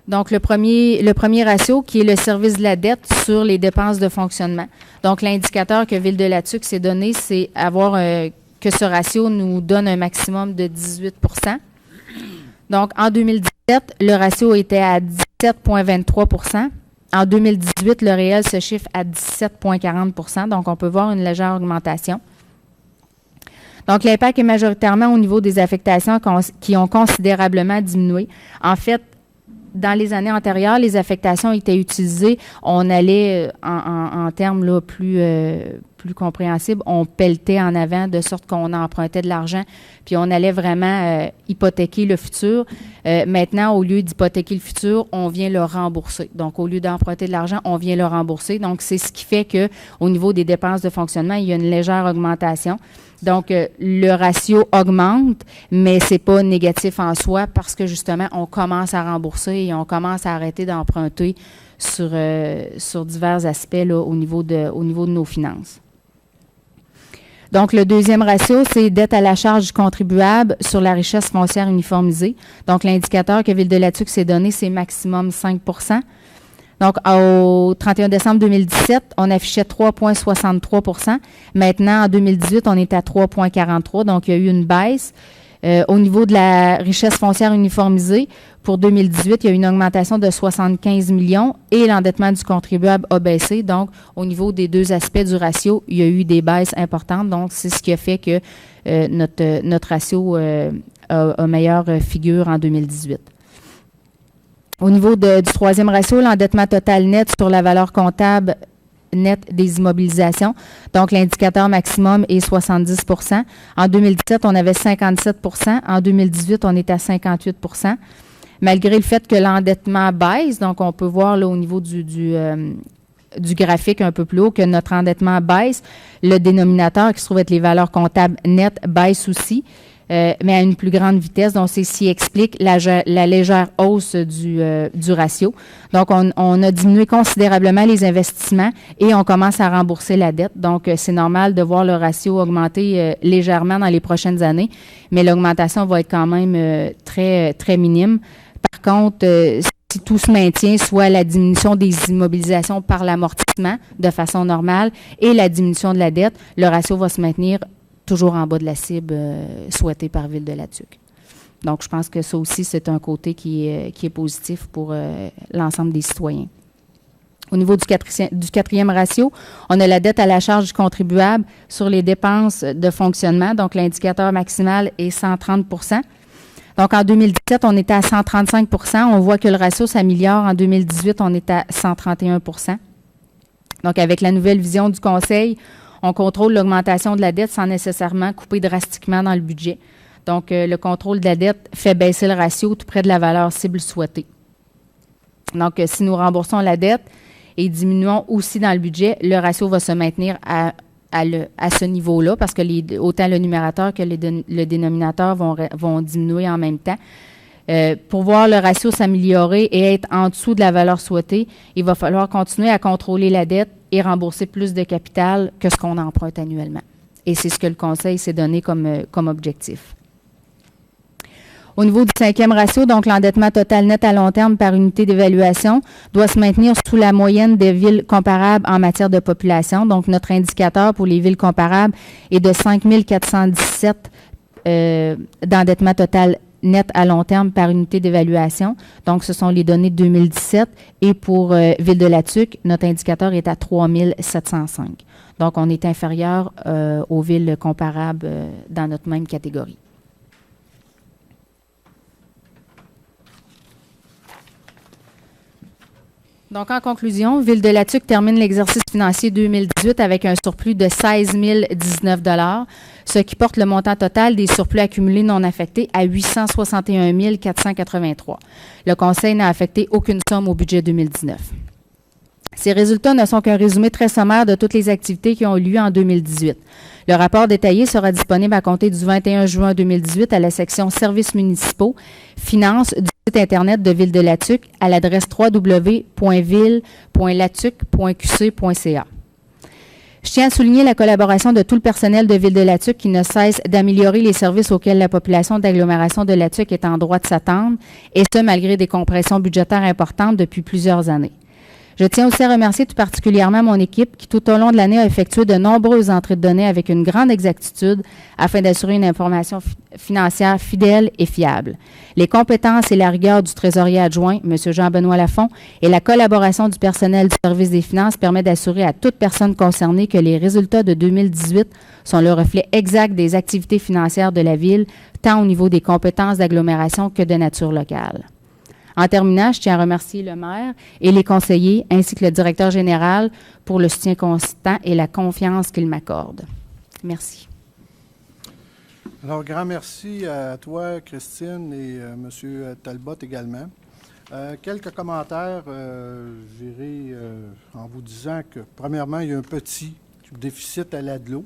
Donc, le premier ratio, qui est le service de la dette sur les dépenses de fonctionnement. Donc, l'indicateur que Ville de Latuc s'est donné, c'est que ce ratio nous donne un maximum de 18 %. Donc, en 2017, le ratio était à 17,23 %. En 2018, le réel se chiffre à 17,40 %. Donc, on peut voir une légère augmentation. Donc, l'impact est majoritairement au niveau des affectations qui ont considérablement diminué. En fait, dans les années antérieures, les affectations étaient utilisées, on allait en termes là, plus compréhensibles, on pelletait en avant de sorte qu'on empruntait de l'argent, puis on allait vraiment hypothéquer le futur. Maintenant, au lieu d'hypothéquer le futur, on vient le rembourser. Donc, au lieu d'emprunter de l'argent, on vient le rembourser. Donc, c'est ce qui fait qu'au niveau des dépenses de fonctionnement, il y a une légère augmentation. Donc, le ratio augmente, mais c'est pas négatif en soi parce que, justement, on commence à rembourser et on commence à arrêter d'emprunter sur divers aspects là, au niveau de nos finances. Donc, le deuxième ratio, c'est dette à la charge du contribuable sur la richesse foncière uniformisée. Donc, l'indicateur que Ville-de-la-Tuque s'est donné, c'est maximum 5 %. Donc, au 31 décembre 2017, on affichait 3,63 %. Maintenant, en 2018, on est à 3,43 %. Donc, il y a eu une baisse. Au niveau de la richesse foncière uniformisée, pour 2018, il y a eu une augmentation de 75 millions et l'endettement du contribuable a baissé. Donc, au niveau des deux aspects du ratio, il y a eu des baisses importantes. Donc, c'est ce qui a fait que notre ratio a meilleure figure en 2018. Au niveau du troisième ratio, l'endettement total net sur la valeur comptable nette des immobilisations. Donc, l'indicateur maximum est 70 %. En 2017, on avait 57 %. En 2018, on est à 58 %. Malgré le fait que l'endettement baisse, donc on peut voir là, au niveau du graphique un peu plus haut que notre endettement baisse, le dénominateur qui se trouve être les valeurs comptables nettes baisse aussi. Mais à une plus grande vitesse. Donc, c'est ce qui explique la légère hausse du ratio. Donc, on a diminué considérablement les investissements et on commence à rembourser la dette. Donc, c'est normal de voir le ratio augmenter légèrement dans les prochaines années, mais l'augmentation va être quand même très, très minime. Par contre, si tout se maintient, soit la diminution des immobilisations par l'amortissement de façon normale et la diminution de la dette, le ratio va se maintenir toujours en bas de la cible souhaitée par Ville-de-la-Tuque. Donc, je pense que ça aussi, c'est un côté qui est positif pour l'ensemble des citoyens. Au niveau du quatrième ratio, on a la dette à la charge du contribuable sur les dépenses de fonctionnement. Donc, l'indicateur maximal est 130 %. Donc, en 2017, on était à 135 %. On voit que le ratio s'améliore. En 2018, on est à 131 %. Donc, avec la nouvelle vision du Conseil, on contrôle l'augmentation de la dette sans nécessairement couper drastiquement dans le budget. Donc, le contrôle de la dette fait baisser le ratio tout près de la valeur cible souhaitée. Donc, si nous remboursons la dette et diminuons aussi dans le budget, le ratio va se maintenir à ce niveau-là parce que autant le numérateur que le dénominateur vont diminuer en même temps. Pour voir le ratio s'améliorer et être en dessous de la valeur souhaitée, il va falloir continuer à contrôler la dette et rembourser plus de capital que ce qu'on emprunte annuellement. Et c'est ce que le Conseil s'est donné comme objectif. Au niveau du cinquième ratio, donc l'endettement total net à long terme par unité d'évaluation doit se maintenir sous la moyenne des villes comparables en matière de population. Donc, notre indicateur pour les villes comparables est de 5 417 d'endettement total net à long terme par unité d'évaluation. Donc, ce sont les données de 2017. Et pour Ville-de-la-Tuque, notre indicateur est à 3 705. Donc, on est inférieur aux villes comparables dans notre même catégorie. Donc, en conclusion, Ville-de-la-Tuque termine l'exercice financier 2018 avec un surplus de 16 019 $, ce qui porte le montant total des surplus accumulés non affectés à 861 483 $. Le Conseil n'a affecté aucune somme au budget 2019. Ces résultats ne sont qu'un résumé très sommaire de toutes les activités qui ont eu lieu en 2018. Le rapport détaillé sera disponible à compter du 21 juin 2018 à la section Services municipaux, Finances du site Internet de Ville-de-la-Tuque à l'adresse www.ville.latuque.qc.ca. Je tiens à souligner la collaboration de tout le personnel de Ville-de-la-Tuque qui ne cesse d'améliorer les services auxquels la population d'agglomération de la Tuque est en droit de s'attendre, et ce, malgré des compressions budgétaires importantes depuis plusieurs années. Je tiens aussi à remercier tout particulièrement mon équipe qui, tout au long de l'année, a effectué de nombreuses entrées de données avec une grande exactitude afin d'assurer une information financière fidèle et fiable. Les compétences et la rigueur du trésorier adjoint, M. Jean-Benoît Lafont, et la collaboration du personnel du service des finances permettent d'assurer à toute personne concernée que les résultats de 2018 sont le reflet exact des activités financières de la Ville, tant au niveau des compétences d'agglomération que de nature locale. En terminant, je tiens à remercier le maire et les conseillers, ainsi que le directeur général, pour le soutien constant et la confiance qu'ils m'accordent. Merci. Alors, grand merci à toi, Christine, et M. Talbot également. Quelques commentaires, j'irai en vous disant que, premièrement, il y a un petit déficit à l'ADLO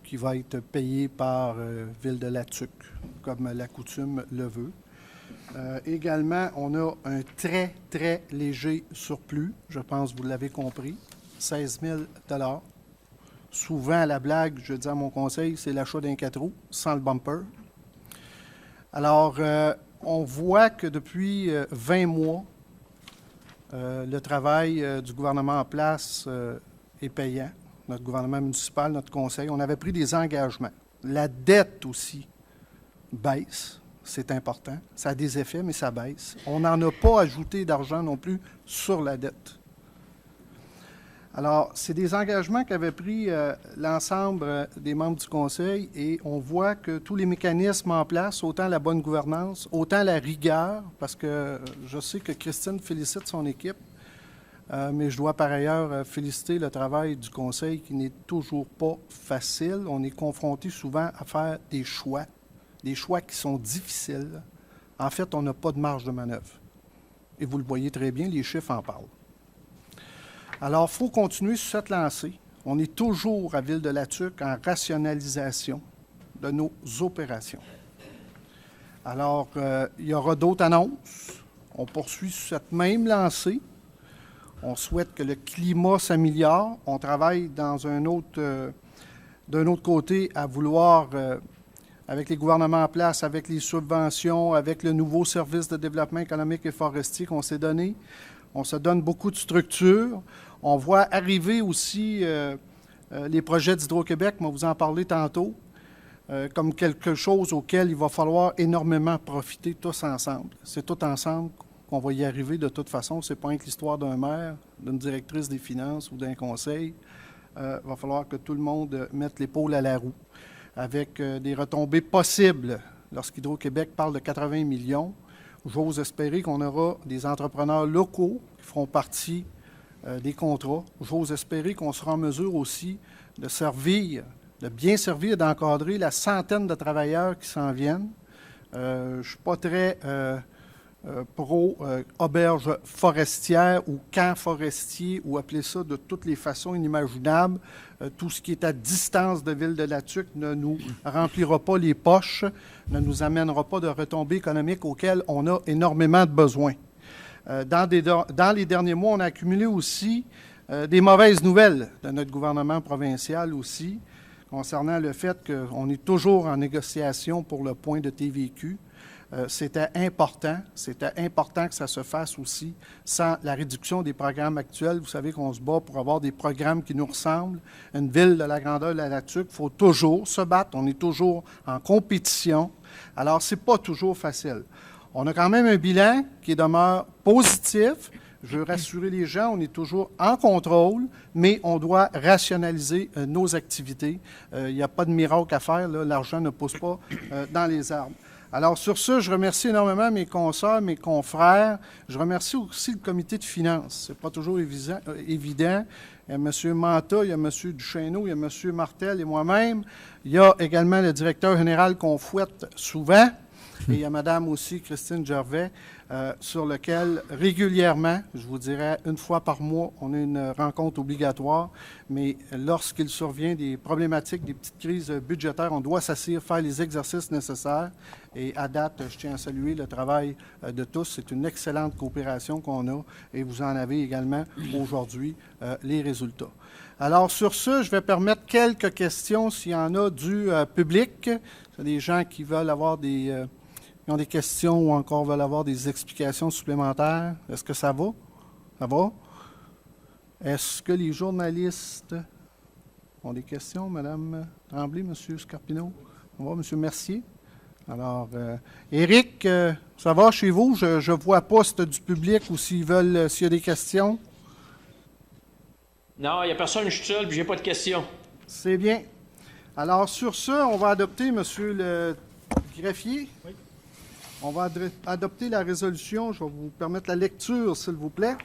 qui va être payé par Ville de Latuc, comme la coutume le veut. Également, on a un très, très léger surplus, je pense que vous l'avez compris, 16 000 $. Souvent, à la blague, je dis à mon conseil, c'est l'achat d'un 4 roues sans le bumper. Alors, on voit que depuis 20 mois, le travail du gouvernement en place est payant. Notre gouvernement municipal, notre conseil, on avait pris des engagements. La dette aussi baisse. C'est important. Ça a des effets, mais ça baisse. On n'en a pas ajouté d'argent non plus sur la dette. Alors, c'est des engagements qu'avait pris l'ensemble des membres du Conseil et on voit que tous les mécanismes en place, autant la bonne gouvernance, autant la rigueur, parce que je sais que Christine félicite son équipe, mais je dois par ailleurs féliciter le travail du Conseil qui n'est toujours pas facile. On est confronté souvent à faire des choix qui sont difficiles. En fait, on n'a pas de marge de manœuvre. Et vous le voyez très bien, les chiffres en parlent. Alors, il faut continuer sur cette lancée. On est toujours à Ville de Latuc en rationalisation de nos opérations. Alors, il y aura d'autres annonces. On poursuit sur cette même lancée. On souhaite que le climat s'améliore. On travaille d'un autre côté à vouloir... avec les gouvernements en place, avec les subventions, avec le nouveau service de développement économique et forestier qu'on s'est donné. On se donne beaucoup de structures. On voit arriver aussi les projets d'Hydro-Québec, on va vous en parler tantôt, comme quelque chose auquel il va falloir énormément profiter tous ensemble. C'est tout ensemble qu'on va y arriver de toute façon. Ce n'est pas que l'histoire d'un maire, d'une directrice des finances ou d'un conseil. Il va falloir que tout le monde mette l'épaule à la roue, avec des retombées possibles. Lorsqu'Hydro-Québec parle de 80 millions, j'ose espérer qu'on aura des entrepreneurs locaux qui feront partie des contrats. J'ose espérer qu'on sera en mesure aussi de bien servir, d'encadrer la centaine de travailleurs qui s'en viennent. Je ne suis pas très pro-auberge forestière ou camp forestier, ou appeler ça de toutes les façons inimaginables. Tout ce qui est à distance de Ville de Latuc ne nous remplira pas les poches, ne nous amènera pas de retombées économiques auxquelles on a énormément de besoins. Dans les derniers mois, on a accumulé aussi des mauvaises nouvelles de notre gouvernement provincial aussi, concernant le fait qu'on est toujours en négociation pour le point de TVQ. C'était important que ça se fasse aussi sans la réduction des programmes actuels. Vous savez qu'on se bat pour avoir des programmes qui nous ressemblent. Une ville de la grandeur de la Latuc, il faut toujours se battre. On est toujours en compétition. Alors, ce n'est pas toujours facile. On a quand même un bilan qui demeure positif. Je veux rassurer les gens, on est toujours en contrôle, mais on doit rationaliser nos activités. Il n'y a pas de miracle à faire, là. L'argent ne pousse pas dans les arbres. Alors, sur ce, je remercie énormément mes consoeurs, mes confrères. Je remercie aussi le comité de finances. Ce n'est pas toujours évident. Il y a M. Manta, il y a M. Duchesneau, il y a M. Martel et moi-même. Il y a également le directeur général qu'on fouette souvent. Et il y a Mme aussi, Christine Gervais, sur lequel régulièrement, je vous dirais une fois par mois, on a une rencontre obligatoire. Mais lorsqu'il survient des problématiques, des petites crises budgétaires, on doit s'asseoir, faire les exercices nécessaires. Et à date, je tiens à saluer le travail de tous. C'est une excellente coopération qu'on a et vous en avez également aujourd'hui les résultats. Alors sur ce, je vais permettre quelques questions s'il y en a du public. C'est des gens qui veulent avoir qui ont des questions ou encore veulent avoir des explications supplémentaires. Est-ce que ça va? Ça va? Est-ce que les journalistes ont des questions, Mme Tremblay, M. Scarpino? On va, M. Mercier. Alors, Éric, ça va chez vous? Je ne vois pas si tu as du public ou s'il y a des questions. Non, il n'y a personne, je suis seul, puis j'ai pas de questions. C'est bien. Alors, sur ce, on va adopter, M. le greffier. Oui. On va adopter la résolution. Je vais vous permettre la lecture, s'il vous plaît.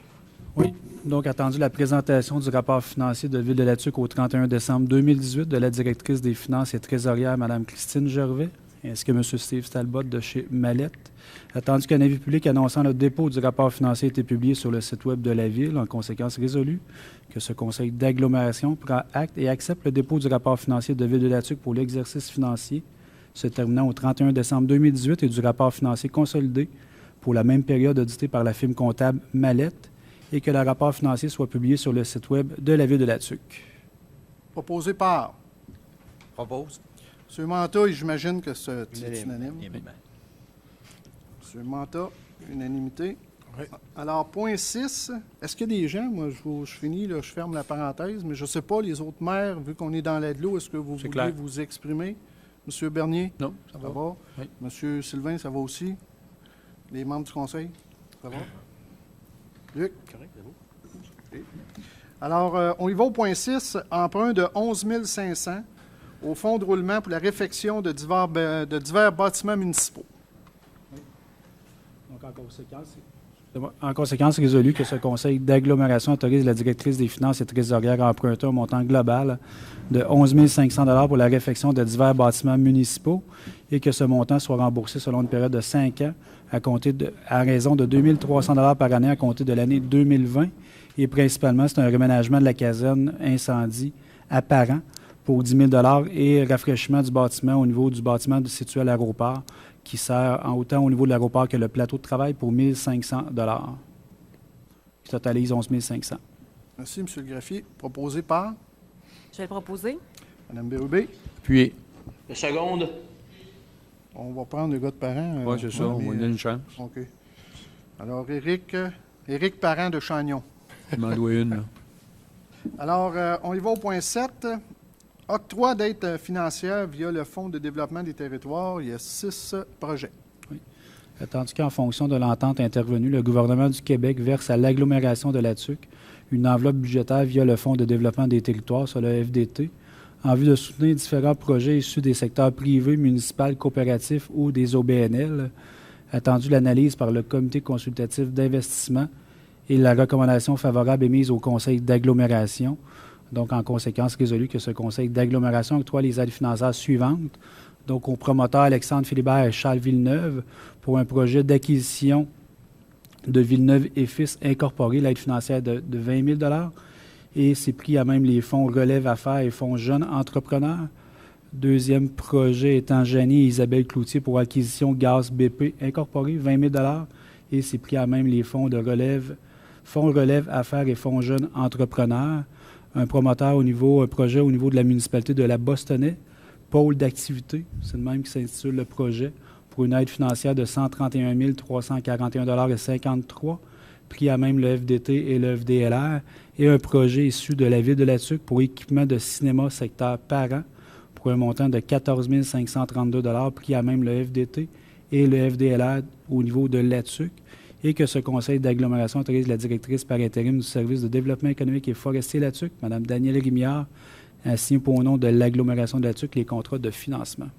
Oui. Donc, attendu la présentation du rapport financier de Ville de Latuc au 31 décembre 2018 de la directrice des Finances et trésorière, Mme Christine Gervais, ainsi que M. Steve Talbot de chez Mallette. Attendu qu'un avis public annonçant le dépôt du rapport financier a été publié sur le site Web de la Ville, en conséquence résolue que ce conseil d'agglomération prend acte et accepte le dépôt du rapport financier de Ville de Latuc pour l'exercice financier se terminant au 31 décembre 2018 et du rapport financier consolidé pour la même période audité par la firme comptable Mallette et que le rapport financier soit publié sur le site Web de la Ville de Latuc. Proposé par Propose. M. Manta, et j'imagine que c'est unanime. M. Manta, unanimité. Oui. Alors, point 6, est-ce qu'il y a des gens, moi je finis, là, je ferme la parenthèse, mais je ne sais pas, les autres maires, vu qu'on est dans l'Aide-l'eau, est-ce que vous voulez clair. vous exprimer? M. Bernier? Non, ça Ça va. va? Oui. M. Sylvain, ça va aussi? Les membres du conseil? Ça va? Luc? Correct, c'est bon. Alors, on y va au point 6, emprunt de 11 500 au fonds de roulement pour la réfection de divers bâtiments municipaux. Donc, en conséquence, résolu que ce conseil d'agglomération autorise la directrice des Finances et trésorière à emprunter un montant global de 11 500 pour la réfection de divers bâtiments municipaux et que ce montant soit remboursé selon une période de 5 ans à raison de 2 300 par année à compter de l'année 2020. Et principalement, c'est un reménagement de la caserne incendie apparent pour 10 000 et rafraîchissement du bâtiment au niveau du bâtiment situé à l'aéroport qui sert en autant au niveau de l'aéroport que le plateau de travail pour 1 500 qui totalise 11 500. Merci, M. le greffier. Proposé par Je vais le proposer. Mme Bérubé. Puis, Le seconde, On va prendre le gars de parent. oui, c'est ça, on va donner une chance. OK. Alors, Éric Parent de Chagnon. Il m'en doit une, là. Alors, on y va au point 7. Octroi d'aide financière via le Fonds de développement des territoires. Il y a 6 projets. Tandis qu'en fonction de l'entente intervenue, le gouvernement du Québec verse à l'agglomération de Latuc une enveloppe budgétaire via le Fonds de développement des territoires, sur le FDT, en vue de soutenir différents projets issus des secteurs privés, municipaux, coopératifs ou des OBNL. Attendu l'analyse par le Comité consultatif d'investissement et la recommandation favorable émise au Conseil d'agglomération. Donc, en conséquence, résolu que ce Conseil d'agglomération octroie les aides financières suivantes. Donc, aux promoteurs Alexandre Philibert et Charles Villeneuve pour un projet d'acquisition de Villeneuve et Fils incorporé, l'aide financière de 20 000 et c'est pris à même les fonds Relève Affaires et fonds Jeunes Entrepreneurs. Deuxième projet étant Janie et Isabelle Cloutier pour acquisition Gaz BP incorporé, 20 000 et c'est pris à même les fonds Relève Affaires et fonds Jeunes Entrepreneurs. Un promoteur un projet au niveau de la municipalité de la Bostonnais, pôle d'activité, c'est le même qui s'intitule le projet, pour une aide financière de 131 341,53 $, pris à même le FDT et le FDLR, et un projet issu de la Ville de Latuc pour équipement de cinéma secteur parent, pour un montant de 14 532 $, pris à même le FDT et le FDLR au niveau de Latuc, et que ce conseil d'agglomération autorise la directrice par intérim du service de développement économique et forestier Latuc, Mme Danielle Rémillard, à signer pour au nom de l'agglomération de Latuc les contrats de financement.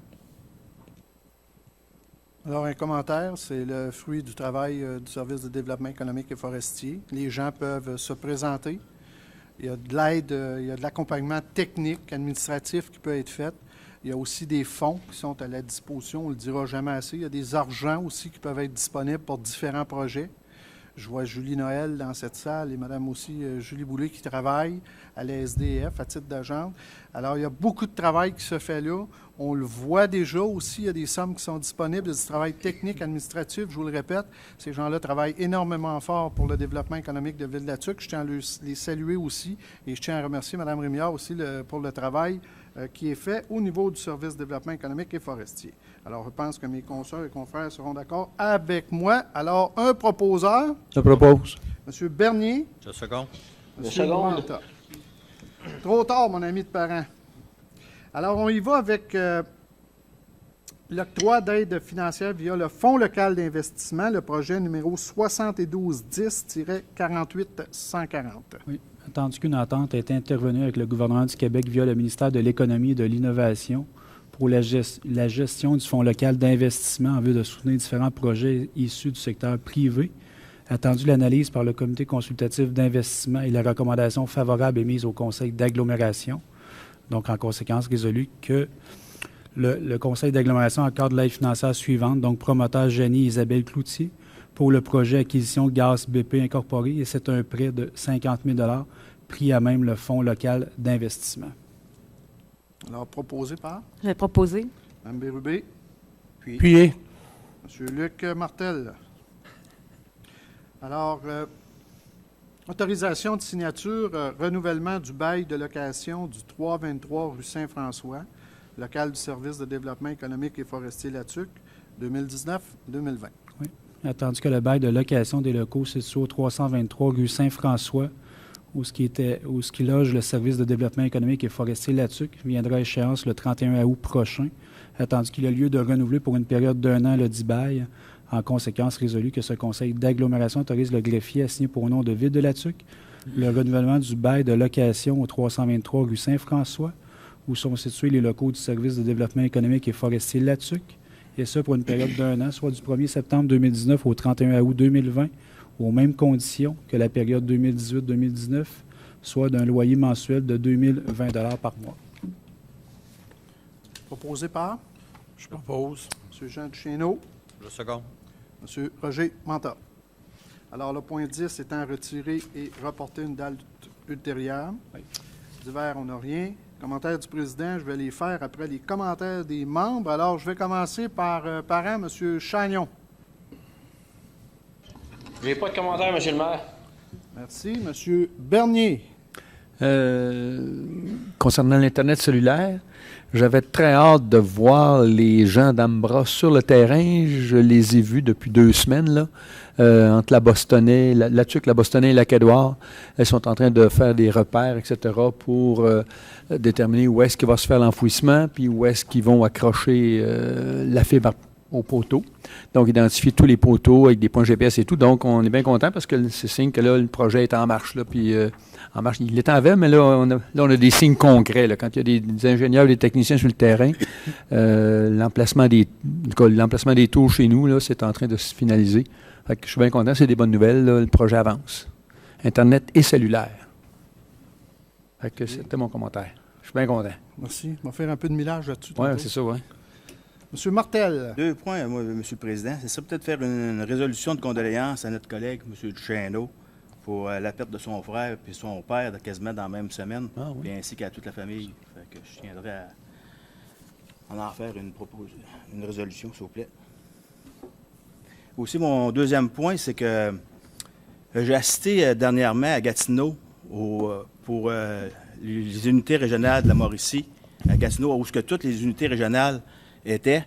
Alors, un commentaire, c'est le fruit du travail du service de développement économique et forestier. Les gens peuvent se présenter. Il y a de l'aide, il y a de l'accompagnement technique, administratif qui peut être fait. Il y a aussi des fonds qui sont à la disposition, on ne le dira jamais assez. Il y a des argents aussi qui peuvent être disponibles pour différents projets. Je vois Julie Noël dans cette salle et Mme aussi Julie Boulay qui travaille à la SDF à titre d'agent. Alors, il y a beaucoup de travail qui se fait là. On le voit déjà aussi, il y a des sommes qui sont disponibles, il y a du travail technique, administratif, je vous le répète. Ces gens-là travaillent énormément fort pour le développement économique de Ville-Latuc. Je tiens à les saluer aussi et je tiens à remercier Mme Rémillard aussi pour le travail qui est fait au niveau du service de développement économique et forestier. Alors, je pense que mes consoeurs et confrères seront d'accord avec moi. Alors, un proposeur. Je propose. M. Bernier. Je seconde. Monsieur seconde. Manta. Trop tard, mon ami de parent. Alors, on y va avec l'octroi d'aide financière via le Fonds local d'investissement, le projet numéro 7210-48-140. Oui. Attendu qu'une entente a été intervenue avec le gouvernement du Québec via le ministère de l'Économie et de l'Innovation pour la gestion du Fonds local d'investissement en vue de soutenir différents projets issus du secteur privé. Attendu l'analyse par le comité consultatif d'investissement et la recommandation favorable émise au conseil d'agglomération. Donc, en conséquence, résolu que le conseil d'agglomération accorde l'aide financière suivante, donc promoteur Jenny Isabelle Cloutier, pour le projet acquisition gaz BP incorporé, et c'est un prêt de 50 000 $ pris à même le Fonds local d'investissement. Alors, proposé par Je vais proposer. Mme Bérubé, Puis, M. Luc Martel. Alors, autorisation de signature, renouvellement du bail de location du 323 rue Saint-François, local du service de développement économique et forestier Latuc, 2019-2020. Attendu que le bail de location des locaux situé au 323 rue Saint-François, où ce qui loge le service de développement économique et forestier Latuc, viendra à échéance le 31 août prochain. Attendu qu'il a lieu de renouveler pour une période d'1 an le dit bail. En conséquence, résolu que ce conseil d'agglomération autorise le greffier à signer pour nom de Ville de Latuc le renouvellement du bail de location au 323 rue Saint-François, où sont situés les locaux du service de développement économique et forestier Latuc, et ce pour une période d'1 an, soit du 1er septembre 2019 au 31 août 2020, aux mêmes conditions que la période 2018-2019, soit d'un loyer mensuel de 2 020 $ par mois. Proposé par Je propose. M. Jean Duchesneau, Je second. M. Roger Manta. Alors, le point 10 étant retiré et reporté une date ultérieure. Oui. Divers, on n'a rien. Commentaires du président, je vais les faire après les commentaires des membres. Alors, je vais commencer par parent, M. Chagnon. Je n'ai pas de commentaire, monsieur le maire. Merci. M. Bernier. Concernant l'Internet cellulaire, j'avais très hâte de voir les gens d'Ambra sur le terrain. Je les ai vus depuis 2 semaines, là, entre la Bostonnais, la Tuque, la Bostonnais et la Quédoire. Elles sont en train de faire des repères, etc., pour déterminer où est-ce qu'il va se faire l'enfouissement, puis où est-ce qu'ils vont accrocher la fibre au poteau. Donc, identifier tous les poteaux avec des points GPS et tout. Donc, on est bien content parce que c'est signe que là, le projet est en marche, là, puis en marche. Il est en veille, mais là, on a des signes concrets. Là, quand il y a des ingénieurs, des techniciens sur le terrain, l'emplacement des tours chez nous, là, c'est en train de se finaliser. Fait que je suis bien content, c'est des bonnes nouvelles. Là, le projet avance. Internet et cellulaire. Fait que c'était mon commentaire. Je suis bien content. Merci. On va faire un peu de millage là-dessus. Oui, tantôt. c'est ça, oui. M. Martel. 2 points, moi, M. le Président. C'est ça, peut-être faire une résolution de condoléances à notre collègue, M. Duchesneau, pour la perte de son frère et son père quasiment dans la même semaine, puis ainsi qu'à toute la famille. Fait que je tiendrai à en faire une résolution, s'il vous plaît. Aussi, mon deuxième point, c'est que j'ai assisté dernièrement à Gatineau pour les unités régionales de la Mauricie, à Gatineau, où toutes les unités régionales étaient.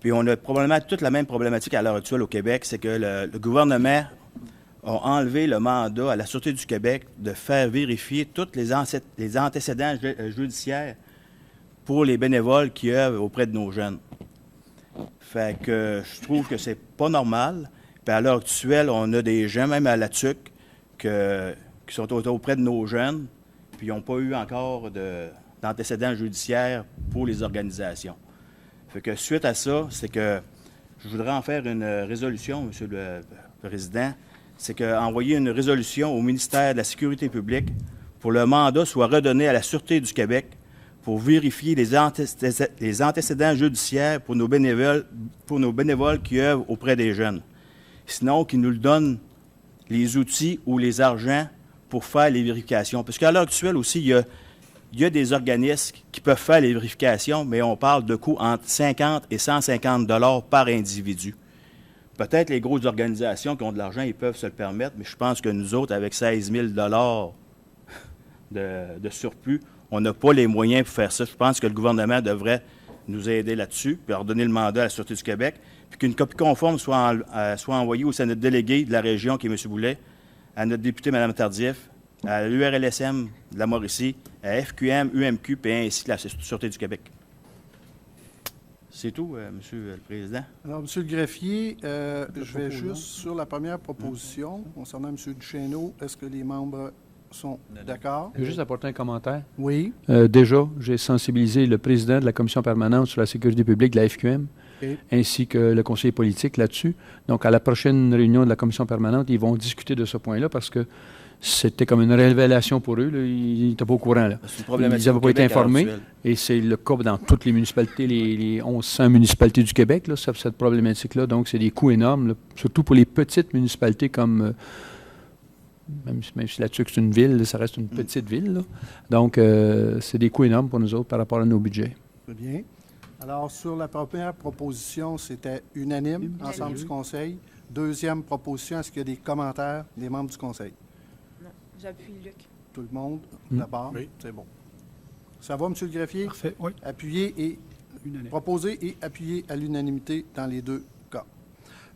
Puis on a probablement toute la même problématique à l'heure actuelle au Québec, c'est que le gouvernement a enlevé le mandat à la Sûreté du Québec de faire vérifier tous les antécédents judiciaires pour les bénévoles qui œuvrent auprès de nos jeunes. Fait que je trouve que c'est pas normal. Puis à l'heure actuelle, on a des gens, même à la TUC, qui sont auprès de nos jeunes, puis ils n'ont pas eu encore d'antécédents judiciaires pour les organisations. Fait que suite à ça, c'est que je voudrais en faire une résolution, M. le Président. C'est qu'envoyer une résolution au ministère de la Sécurité publique pour le mandat soit redonné à la Sûreté du Québec pour vérifier les antécédents judiciaires pour nos bénévoles qui œuvrent auprès des jeunes. Sinon, qu'ils nous donnent les outils ou les argents pour faire les vérifications. Parce qu'à l'heure actuelle aussi, il y a des organismes qui peuvent faire les vérifications, mais on parle de coûts entre 50 et 150 $ par individu. Peut-être les grosses organisations qui ont de l'argent, ils peuvent se le permettre, mais je pense que nous autres, avec 16 000 $ de surplus, on n'a pas les moyens pour faire ça. Je pense que le gouvernement devrait nous aider là-dessus, puis leur donner le mandat à la Sûreté du Québec, puis qu'une copie conforme soit envoyée aussi à notre délégué de la région, qui est M. Boulet, à notre député, Mme Tardif, à l'URLSM de la Mauricie, à FQM, UMQ, et ainsi que la Sûreté du Québec. C'est tout, Monsieur le Président. Alors, Monsieur le greffier, je vais juste sur la première proposition concernant M. Duchesneau. Est-ce que les membres sont d'accord? Je veux juste apporter un commentaire. Oui. Déjà, j'ai sensibilisé le président de la Commission permanente sur la sécurité publique de la FQM, ainsi que le conseiller politique là-dessus. Donc, à la prochaine réunion de la Commission permanente, ils vont discuter de ce point-là parce que c'était comme une révélation pour eux. Là. Ils n'étaient pas au courant. Là. Ils n'avaient pas été informés. Et c'est le cas dans toutes les municipalités, les 1100 municipalités du Québec, là, cette problématique-là. Donc, c'est des coûts énormes, là, surtout pour les petites municipalités comme... Même si la Tuque, c'est une ville, là, ça reste une petite ville. Là. Donc, c'est des coûts énormes pour nous autres par rapport à nos budgets. Très bien. Alors, sur la première proposition, c'était unanime, ensemble du Conseil. Deuxième proposition, est-ce qu'il y a des commentaires des membres du Conseil? Non, j'appuie Luc. Tout le monde, d'abord? Oui. C'est bon. Ça va, M. le greffier? Parfait, oui. Appuyé et proposé et appuyé à l'unanimité dans les deux cas.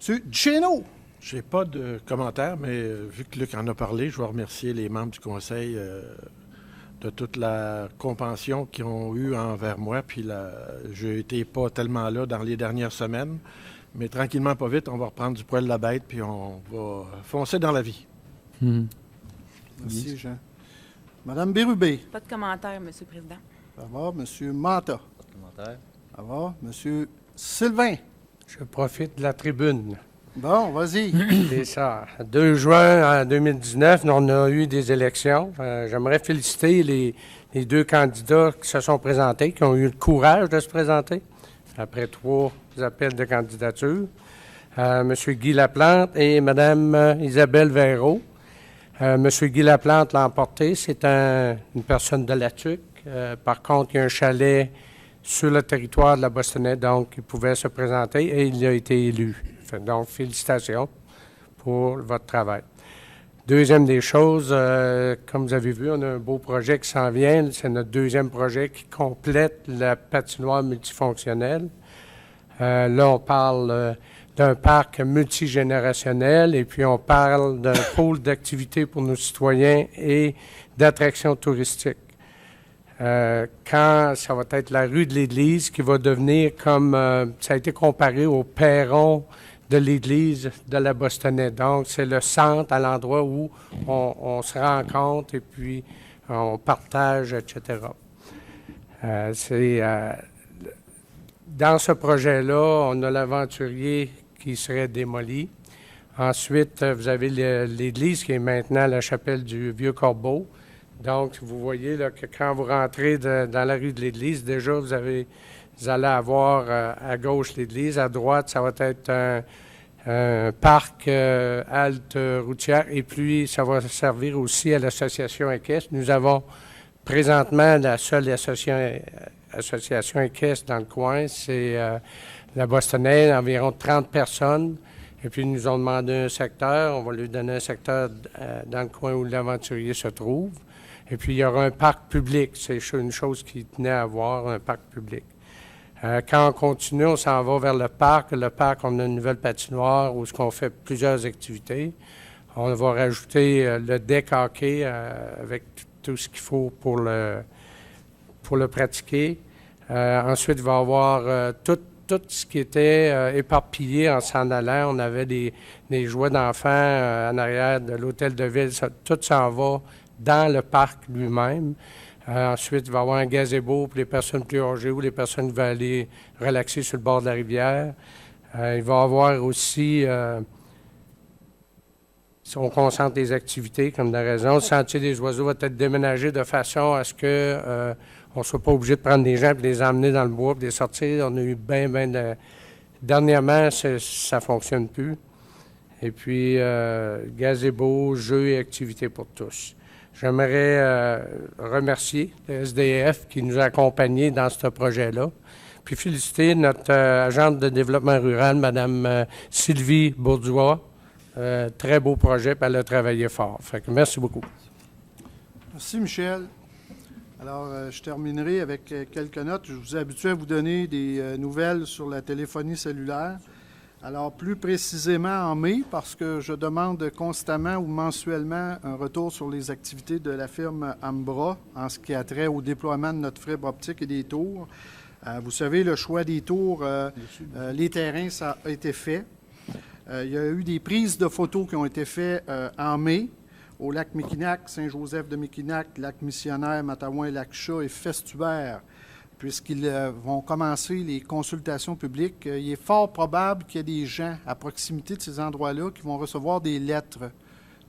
M. Duchesneau! Je n'ai pas de commentaire, mais vu que Luc en a parlé, je vais remercier les membres du Conseil de toute la compréhension qu'ils ont eue envers moi. Puis je n'étais pas tellement là dans les dernières semaines, mais tranquillement, pas vite, on va reprendre du poil de la bête, puis on va foncer dans la vie. Merci, Jean. Madame Bérubé. Pas de commentaire, M. le Président. Ça va. Monsieur Manta. Pas de commentaire. Ça va. Monsieur Sylvain. Je profite de la tribune. Bon, vas-y. C'est ça. 2 juin 2019, on a eu des élections. J'aimerais féliciter les 2 candidats qui se sont présentés, qui ont eu le courage de se présenter après 3 appels de candidature. M. Guy Laplante et Mme Isabelle Véraud. M. Guy Laplante l'a emporté. C'est une personne de la Tuque. Par contre, il y a un chalet sur le territoire de la Bostonnais, donc il pouvait se présenter et il a été élu. Donc, félicitations pour votre travail. Deuxième des choses, comme vous avez vu, on a un beau projet qui s'en vient. C'est notre deuxième projet qui complète la patinoire multifonctionnelle. Là, on parle d'un parc multigénérationnel et puis on parle d'un pôle d'activité pour nos citoyens et d'attractions touristiques. Quand ça va être la rue de l'Église qui va devenir comme ça a été comparé au perron de l'Église de la Bostonnais. Donc, c'est le centre, à l'endroit où on se rencontre et puis on partage, etc. Dans ce projet-là, on a l'aventurier qui serait démoli. Ensuite, vous avez l'église qui est maintenant la chapelle du Vieux-Corbeau. Donc, vous voyez là, que quand vous rentrez dans la rue de l'église, déjà, vous allez avoir à gauche l'église, à droite, ça va être un parc halte routière et puis ça va servir aussi à l'association équestre. Nous avons présentement la seule association équestre dans le coin, c'est la Bostonnais, environ 30 personnes. Et puis, ils nous ont demandé un secteur. On va lui donner un secteur dans le coin où l'aventurier se trouve. Et puis, il y aura un parc public. C'est une chose qui tenait à avoir, un parc public. Quand on continue, on s'en va vers le parc. Le parc, on a une nouvelle patinoire où on fait plusieurs activités. On va rajouter le deck hockey avec tout ce qu'il faut pour le pratiquer. Ensuite, il va y avoir tout ce qui était éparpillé en s'en allant. On avait des jouets d'enfants en arrière de l'hôtel de ville. Tout s'en va dans le parc lui-même. Ensuite, il va y avoir un gazebo pour les personnes plus âgées ou les personnes qui veulent aller relaxer sur le bord de la rivière. Il va y avoir aussi, si on concentre les activités, comme de raison, le sentier des oiseaux va être déménagé de façon à ce que on ne soit pas obligé de prendre des gens et les emmener dans le bois et les sortir. On a eu bien de... Dernièrement, ça ne fonctionne plus. Et puis, gazebo, jeux et activités pour tous. J'aimerais remercier le SDF qui nous a accompagnés dans ce projet-là. Puis féliciter notre agente de développement rural, Mme Sylvie Bourdois. Très beau projet, puis elle a travaillé fort. Fait que merci beaucoup. Merci, Michel. Alors, je terminerai avec quelques notes. Je vous ai habitué à vous donner des nouvelles sur la téléphonie cellulaire. Alors, plus précisément en mai, parce que je demande constamment ou mensuellement un retour sur les activités de la firme Ambra en ce qui a trait au déploiement de notre fibre optique et des tours. Vous savez, le choix des tours, les terrains, ça a été fait. Il y a eu des prises de photos qui ont été faites en mai au lac Mekinac, Saint-Joseph-de-Mekinac, lac Missionnaire, Matawan, Lac-Chat et Festubert. Puisqu'ils vont commencer les consultations publiques, il est fort probable qu'il y ait des gens à proximité de ces endroits-là qui vont recevoir des lettres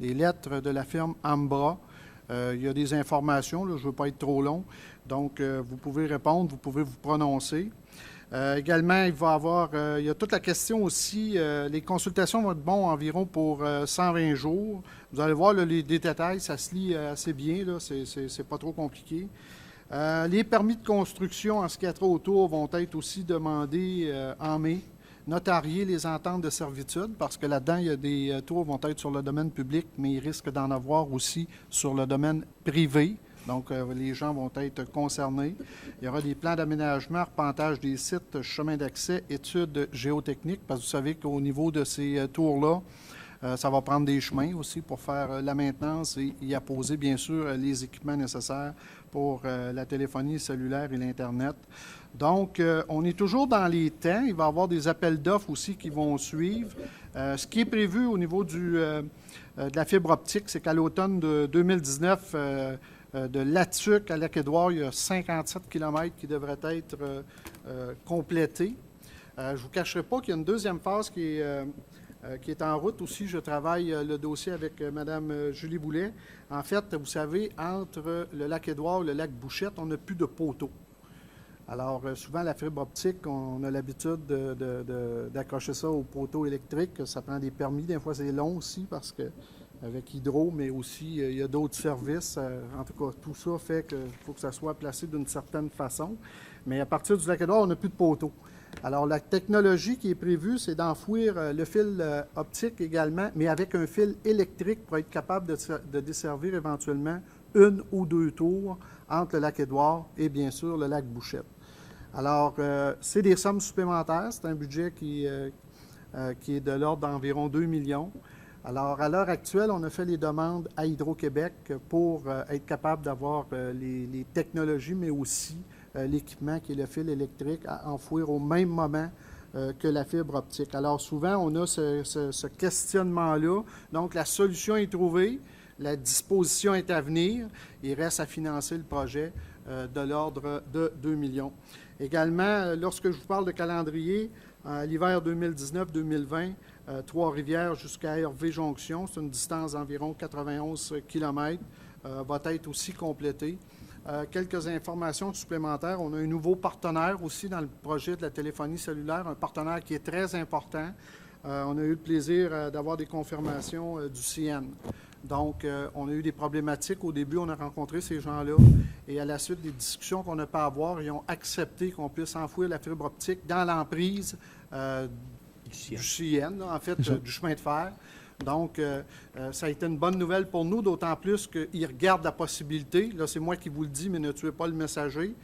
de la firme Ambra. Il y a des informations, là, je ne veux pas être trop long, donc vous pouvez répondre, vous pouvez vous prononcer. Également, il y a toute la question aussi, les consultations vont être bonnes environ pour 120 jours. Vous allez voir, là, les détails, ça se lit assez bien, là, c'est pas trop compliqué. Les permis de construction en ce qui a trait au tour vont être aussi demandés en mai. Notarier les ententes de servitude, parce que là-dedans, il y a des tours qui vont être sur le domaine public, mais il risque d'en avoir aussi sur le domaine privé. Donc, les gens vont être concernés. Il y aura des plans d'aménagement, arpentage des sites, chemin d'accès, études géotechniques, parce que vous savez qu'au niveau de ces tours-là, ça va prendre des chemins aussi pour faire la maintenance et y apposer, bien sûr, les équipements nécessaires pour la téléphonie cellulaire et l'Internet. Donc, on est toujours dans les temps. Il va y avoir des appels d'offres aussi qui vont suivre. Ce qui est prévu au niveau de la fibre optique, c'est qu'à l'automne de 2019, de Latuc à Lac-Édouard, il y a 57 km qui devraient être complétés. Je ne vous cacherai pas qu'il y a une deuxième phase qui est en route aussi. Je travaille le dossier avec Mme Julie Boulet. En fait, vous savez, entre le Lac-Édouard et le lac Bouchette, on n'a plus de poteaux. Alors, souvent, la fibre optique, on a l'habitude d'accrocher ça au poteau électrique. Ça prend des permis. Des fois, c'est long aussi parce que avec Hydro, mais aussi, il y a d'autres services. En tout cas, tout ça fait qu'il faut que ça soit placé d'une certaine façon. Mais à partir du Lac-Édouard, on n'a plus de poteaux. Alors, la technologie qui est prévue, c'est d'enfouir le fil optique également, mais avec un fil électrique pour être capable de desservir éventuellement une ou deux tours entre le Lac-Édouard et, bien sûr, le lac Bouchette. Alors, c'est des sommes supplémentaires. C'est un budget qui est de l'ordre d'environ 2 millions. Alors, à l'heure actuelle, on a fait les demandes à Hydro-Québec pour être capable d'avoir les technologies, mais aussi l'équipement qui est le fil électrique à enfouir au même moment que la fibre optique. Alors, souvent, on a ce questionnement-là. Donc, la solution est trouvée, la disposition est à venir. Il reste à financer le projet de l'ordre de 2 millions. Également, lorsque je vous parle de calendrier, l'hiver 2019-2020, Trois-Rivières jusqu'à Hervé-Jonction, c'est une distance d'environ 91 km, va être aussi complétée. Quelques informations supplémentaires. On a un nouveau partenaire aussi dans le projet de la téléphonie cellulaire, un partenaire qui est très important. On a eu le plaisir d'avoir des confirmations du CN. Donc, on a eu des problématiques. Au début, on a rencontré ces gens-là et à la suite des discussions qu'on a pu avoir, ils ont accepté qu'on puisse enfouir la fibre optique dans l'emprise du CN, là, en fait, du chemin de fer. Donc, ça a été une bonne nouvelle pour nous, d'autant plus qu'ils regardent la possibilité. Là, c'est moi qui vous le dis, mais ne tuez pas le messager.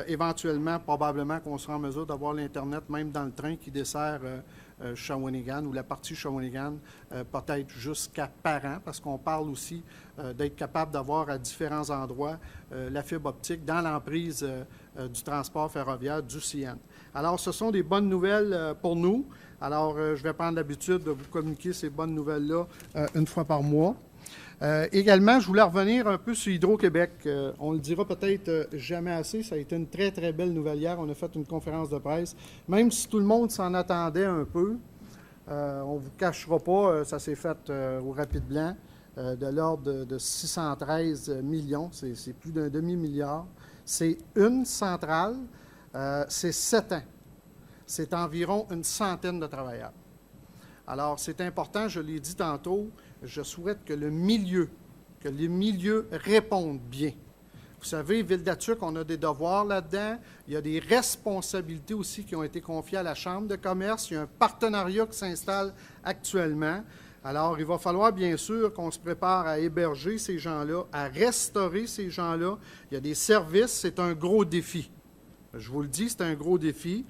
Éventuellement, probablement qu'on sera en mesure d'avoir l'Internet, même dans le train qui dessert Shawinigan ou la partie Shawinigan, peut-être jusqu'à Parent, parce qu'on parle aussi d'être capable d'avoir à différents endroits la fibre optique dans l'emprise du transport ferroviaire du CN. Alors, ce sont des bonnes nouvelles pour nous. Alors, je vais prendre l'habitude de vous communiquer ces bonnes nouvelles-là une fois par mois. Également, je voulais revenir un peu sur Hydro-Québec. On le dira peut-être jamais assez. Ça a été une très, très belle nouvelle hier. On a fait une conférence de presse. Même si tout le monde s'en attendait un peu, on ne vous cachera pas, ça s'est fait au rapide blanc, de l'ordre de 613 millions. C'est plus d'un demi-milliard. C'est une centrale. C'est 7 ans. C'est environ une centaine de travailleurs. Alors, c'est important, je l'ai dit tantôt, je souhaite que les milieux répondent bien. Vous savez, Ville d'Attuc, on a des devoirs là-dedans. Il y a des responsabilités aussi qui ont été confiées à la Chambre de commerce. Il y a un partenariat qui s'installe actuellement. Alors, il va falloir, bien sûr, qu'on se prépare à héberger ces gens-là, à restaurer ces gens-là. Il y a des services, c'est un gros défi. Je vous le dis, c'est un gros défi.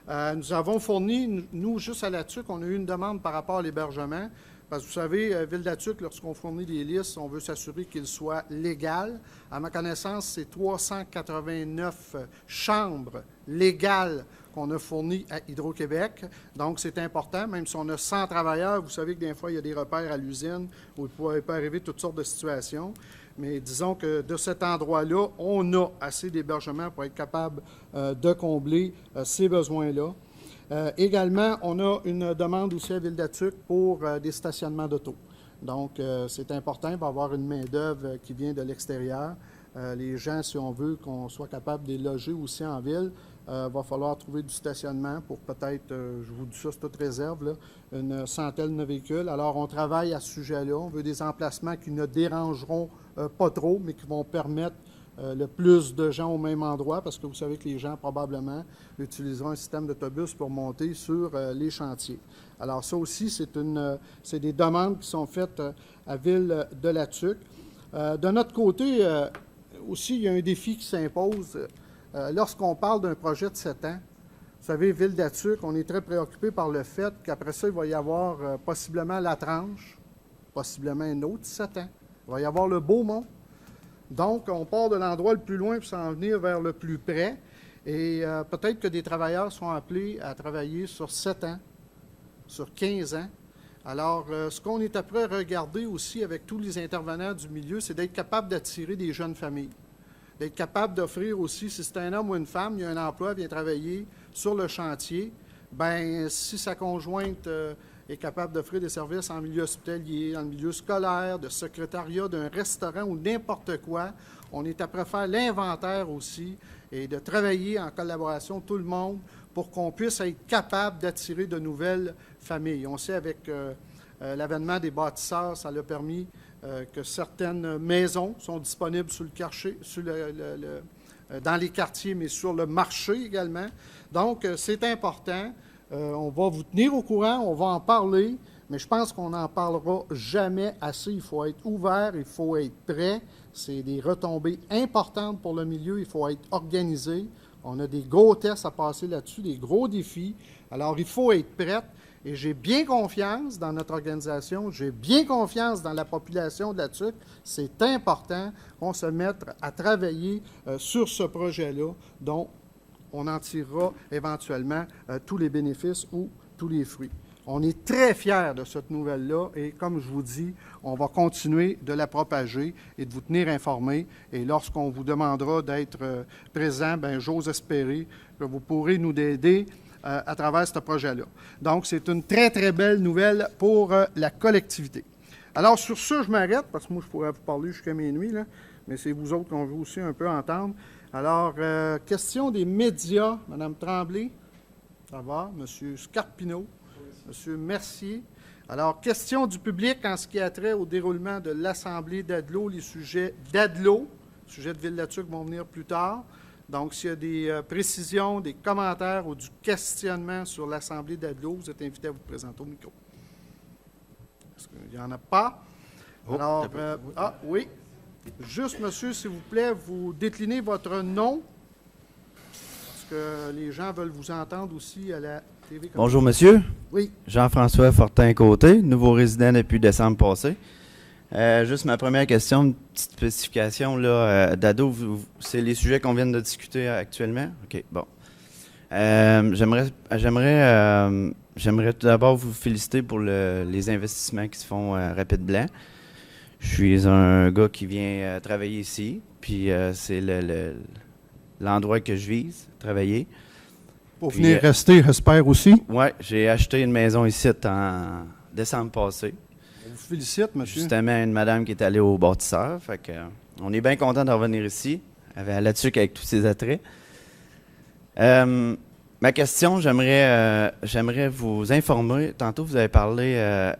Nous avons fourni, nous, juste à la TUC, on a eu une demande par rapport à l'hébergement. Parce que vous savez, Ville de la TUC, lorsqu'on fournit des listes, on veut s'assurer qu'ils soient légales. À ma connaissance, c'est 389 chambres légales qu'on a fournies à Hydro-Québec. Donc, c'est important. Même si on a 100 travailleurs, vous savez que des fois, il y a des repères à l'usine où il peut arriver toutes sortes de situations. Mais disons que de cet endroit-là, on a assez d'hébergement pour être capable de combler ces besoins-là. Également, on a une demande aussi à Ville-de-la-Tuc pour des stationnements d'auto. Donc, c'est important, il va y avoir une main-d'œuvre qui vient de l'extérieur. Les gens, si on veut qu'on soit capable de les loger aussi en ville, va falloir trouver du stationnement pour peut-être, je vous dis ça, c'est toute réserve, là, une centaine de véhicules. Alors, on travaille à ce sujet-là. On veut des emplacements qui ne dérangeront pas trop, mais qui vont permettre le plus de gens au même endroit, parce que vous savez que les gens, probablement, utiliseront un système d'autobus pour monter sur les chantiers. Alors, ça aussi, c'est des demandes qui sont faites à Ville-de-la-Tuc. De notre côté, aussi, il y a un défi qui s'impose. Lorsqu'on parle d'un projet de 7 ans, vous savez, Ville-de-la-Tuc, on est très préoccupé par le fait qu'après ça, il va y avoir possiblement la tranche, possiblement un autre 7 ans. Il va y avoir le Beaumont. Donc, on part de l'endroit le plus loin pour s'en venir vers le plus près. Et peut-être que des travailleurs sont appelés à travailler sur 7 ans, sur 15 ans. Alors, ce qu'on est après à regarder aussi avec tous les intervenants du milieu, c'est d'être capable d'attirer des jeunes familles. D'être capable d'offrir aussi, si c'est un homme ou une femme, il y a un emploi, vient travailler sur le chantier, bien, si sa conjointe est capable d'offrir des services en milieu hospitalier, en milieu scolaire, de secrétariat, d'un restaurant ou n'importe quoi, on est après faire l'inventaire aussi et de travailler en collaboration tout le monde pour qu'on puisse être capable d'attirer de nouvelles familles. On sait avec l'avènement des bâtisseurs, ça a permis que certaines maisons sont disponibles sur le quartier, dans les quartiers, mais sur le marché également. Donc, c'est important. On va vous tenir au courant, on va en parler, mais je pense qu'on n'en parlera jamais assez. Il faut être ouvert, il faut être prêt. C'est des retombées importantes pour le milieu, il faut être organisé. On a des gros tests à passer là-dessus, des gros défis. Alors, il faut être prêt. Et j'ai bien confiance dans notre organisation, j'ai bien confiance dans la population de la TUC. C'est important qu'on se mette à travailler sur ce projet-là, dont on en tirera éventuellement tous les bénéfices ou tous les fruits. On est très fiers de cette nouvelle-là et comme je vous dis, on va continuer de la propager et de vous tenir informés. Et lorsqu'on vous demandera d'être présent, bien, j'ose espérer que vous pourrez nous aider à travers ce projet-là. Donc, c'est une très, très belle nouvelle pour la collectivité. Alors, sur ça, je m'arrête, parce que moi, je pourrais vous parler jusqu'à minuit, là, mais c'est vous autres qu'on veut aussi un peu entendre. Alors, question des médias, Mme Tremblay, ça va, M. Scarpino, M. Mercier. Alors, question du public en ce qui a trait au déroulement de l'Assemblée d'Adlo, les sujets d'Adlo, les sujets de Ville-de-la-Tuc vont venir plus tard. Donc, s'il y a des précisions, des commentaires ou du questionnement sur l'Assemblée d'Adlo, vous êtes invité à vous présenter au micro. Est-ce qu'il n'y en a pas? Alors, oui. Juste, monsieur, s'il vous plaît, vous déclinez votre nom, parce que les gens veulent vous entendre aussi à la TV. Bonjour, monsieur. Oui. Jean-François Fortin-Côté, nouveau résident depuis décembre passé. Juste ma première question, une petite spécification là, d'ado, c'est les sujets qu'on vient de discuter actuellement? OK, bon. J'aimerais tout d'abord vous féliciter pour les investissements qui se font à Rapide Blanc. Je suis un gars qui vient travailler ici, puis c'est l'endroit que je vise, travailler. Pour venir rester, j'espère aussi? Oui, j'ai acheté une maison ici en décembre passé. Je vous félicite, monsieur. Justement, une madame qui est allée au bâtisseur. Fait que, on est bien content de revenir ici, là-dessus avec tous ses attraits. Ma question, j'aimerais vous informer. Tantôt, vous avez parlé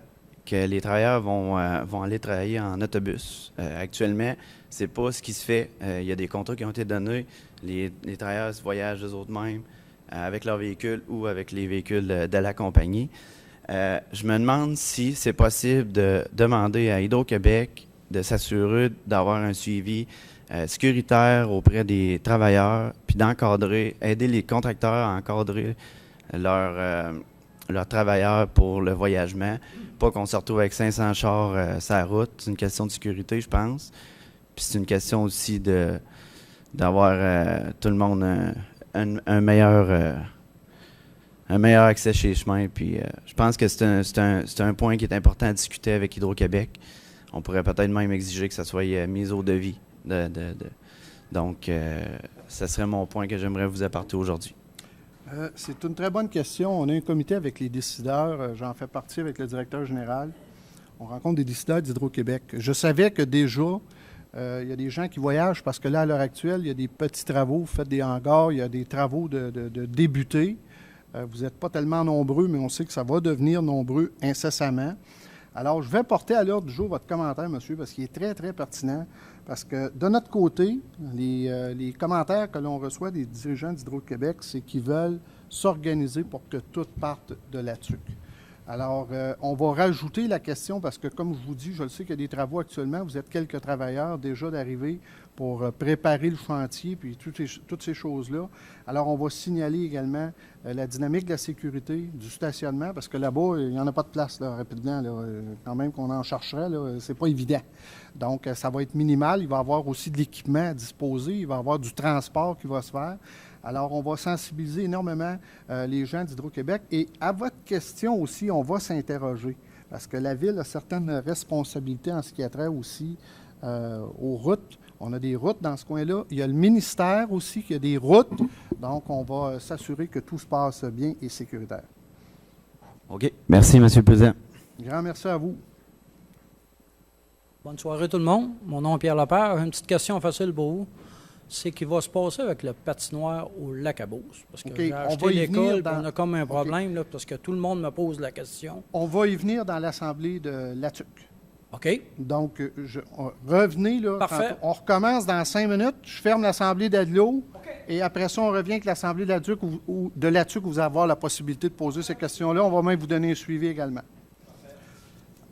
que les travailleurs vont aller travailler en autobus. Actuellement, c'est pas ce qui se fait. Il y a des contrats qui ont été donnés. Les travailleurs voyagent eux autres mêmes avec leur véhicule ou avec les véhicules de la compagnie. Je me demande si c'est possible de demander à Hydro-Québec de s'assurer d'avoir un suivi sécuritaire auprès des travailleurs, puis d'encadrer, aider les contracteurs à encadrer leurs travailleurs pour le voyagement. Pas qu'on se retrouve avec 500 chars sur la route. C'est une question de sécurité, je pense. Puis c'est une question aussi d'avoir tout le monde un meilleur accès chez les chemins. Puis je pense que c'est un point qui est important à discuter avec Hydro-Québec. On pourrait peut-être même exiger que ça soit mis au devis. Donc, ce serait mon point que j'aimerais vous apporter aujourd'hui. C'est une très bonne question. On a un comité avec les décideurs. J'en fais partie avec le directeur général. On rencontre des décideurs d'Hydro-Québec. Je savais que déjà, il y a des gens qui voyagent parce que là, à l'heure actuelle, il y a des petits travaux. Vous faites des hangars, il y a des travaux de débuter. Vous n'êtes pas tellement nombreux, mais on sait que ça va devenir nombreux incessamment. Alors, je vais porter à l'ordre du jour votre commentaire, monsieur, parce qu'il est très, très pertinent. Parce que de notre côté, les commentaires que l'on reçoit des dirigeants d'Hydro-Québec, c'est qu'ils veulent s'organiser pour que tout parte de la TUC. Alors, on va rajouter la question parce que, comme je vous dis, je le sais qu'il y a des travaux actuellement. Vous êtes quelques travailleurs déjà d'arriver pour préparer le chantier puis toutes ces choses-là. Alors, on va signaler également la dynamique de la sécurité, du stationnement, parce que là-bas, il n'y en a pas de place là, rapidement. Là, quand même qu'on en chercherait, ce n'est pas évident. Donc, ça va être minimal. Il va y avoir aussi de l'équipement à disposer. Il va y avoir du transport qui va se faire. Alors, on va sensibiliser énormément les gens d'Hydro-Québec. Et à votre question aussi, on va s'interroger. Parce que la Ville a certaines responsabilités en ce qui a trait aussi aux routes. On a des routes dans ce coin-là. Il y a le ministère aussi qui a des routes. Donc, on va s'assurer que tout se passe bien et sécuritaire. OK. Merci, M. le Président. Grand merci à vous. Bonne soirée tout le monde. Mon nom est Pierre Lepère. Une petite question facile pour vous. C'est qu'il va se passer avec le patinoire au lac à Beauce. Parce que j'ai acheté l'école, on a comme un problème, là, parce que tout le monde me pose la question. On va y venir dans l'Assemblée de la TUC. OK. Donc, revenez, là. Parfait. On recommence dans 5 minutes. Je ferme l'Assemblée d'Adlo. Okay. Et après ça, on revient avec l'Assemblée de la TUC ou de la TUC, vous allez avoir la possibilité de poser ces questions-là. On va même vous donner un suivi également.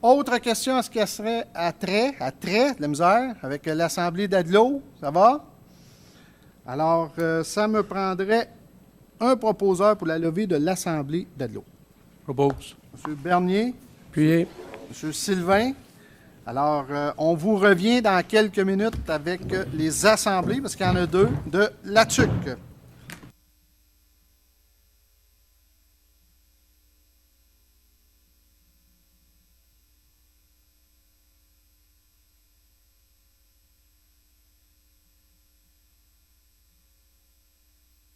Autre question, est-ce qu'elle serait à trait, de la misère, avec l'Assemblée d'Adlo? Ça va? Alors, ça me prendrait un proposeur pour la levée de l'Assemblée d'Adlo. Propose. M. Bernier. Puis. M. Sylvain. Alors, on vous revient dans quelques minutes avec les assemblées, parce qu'il y en a 2, de la TUC.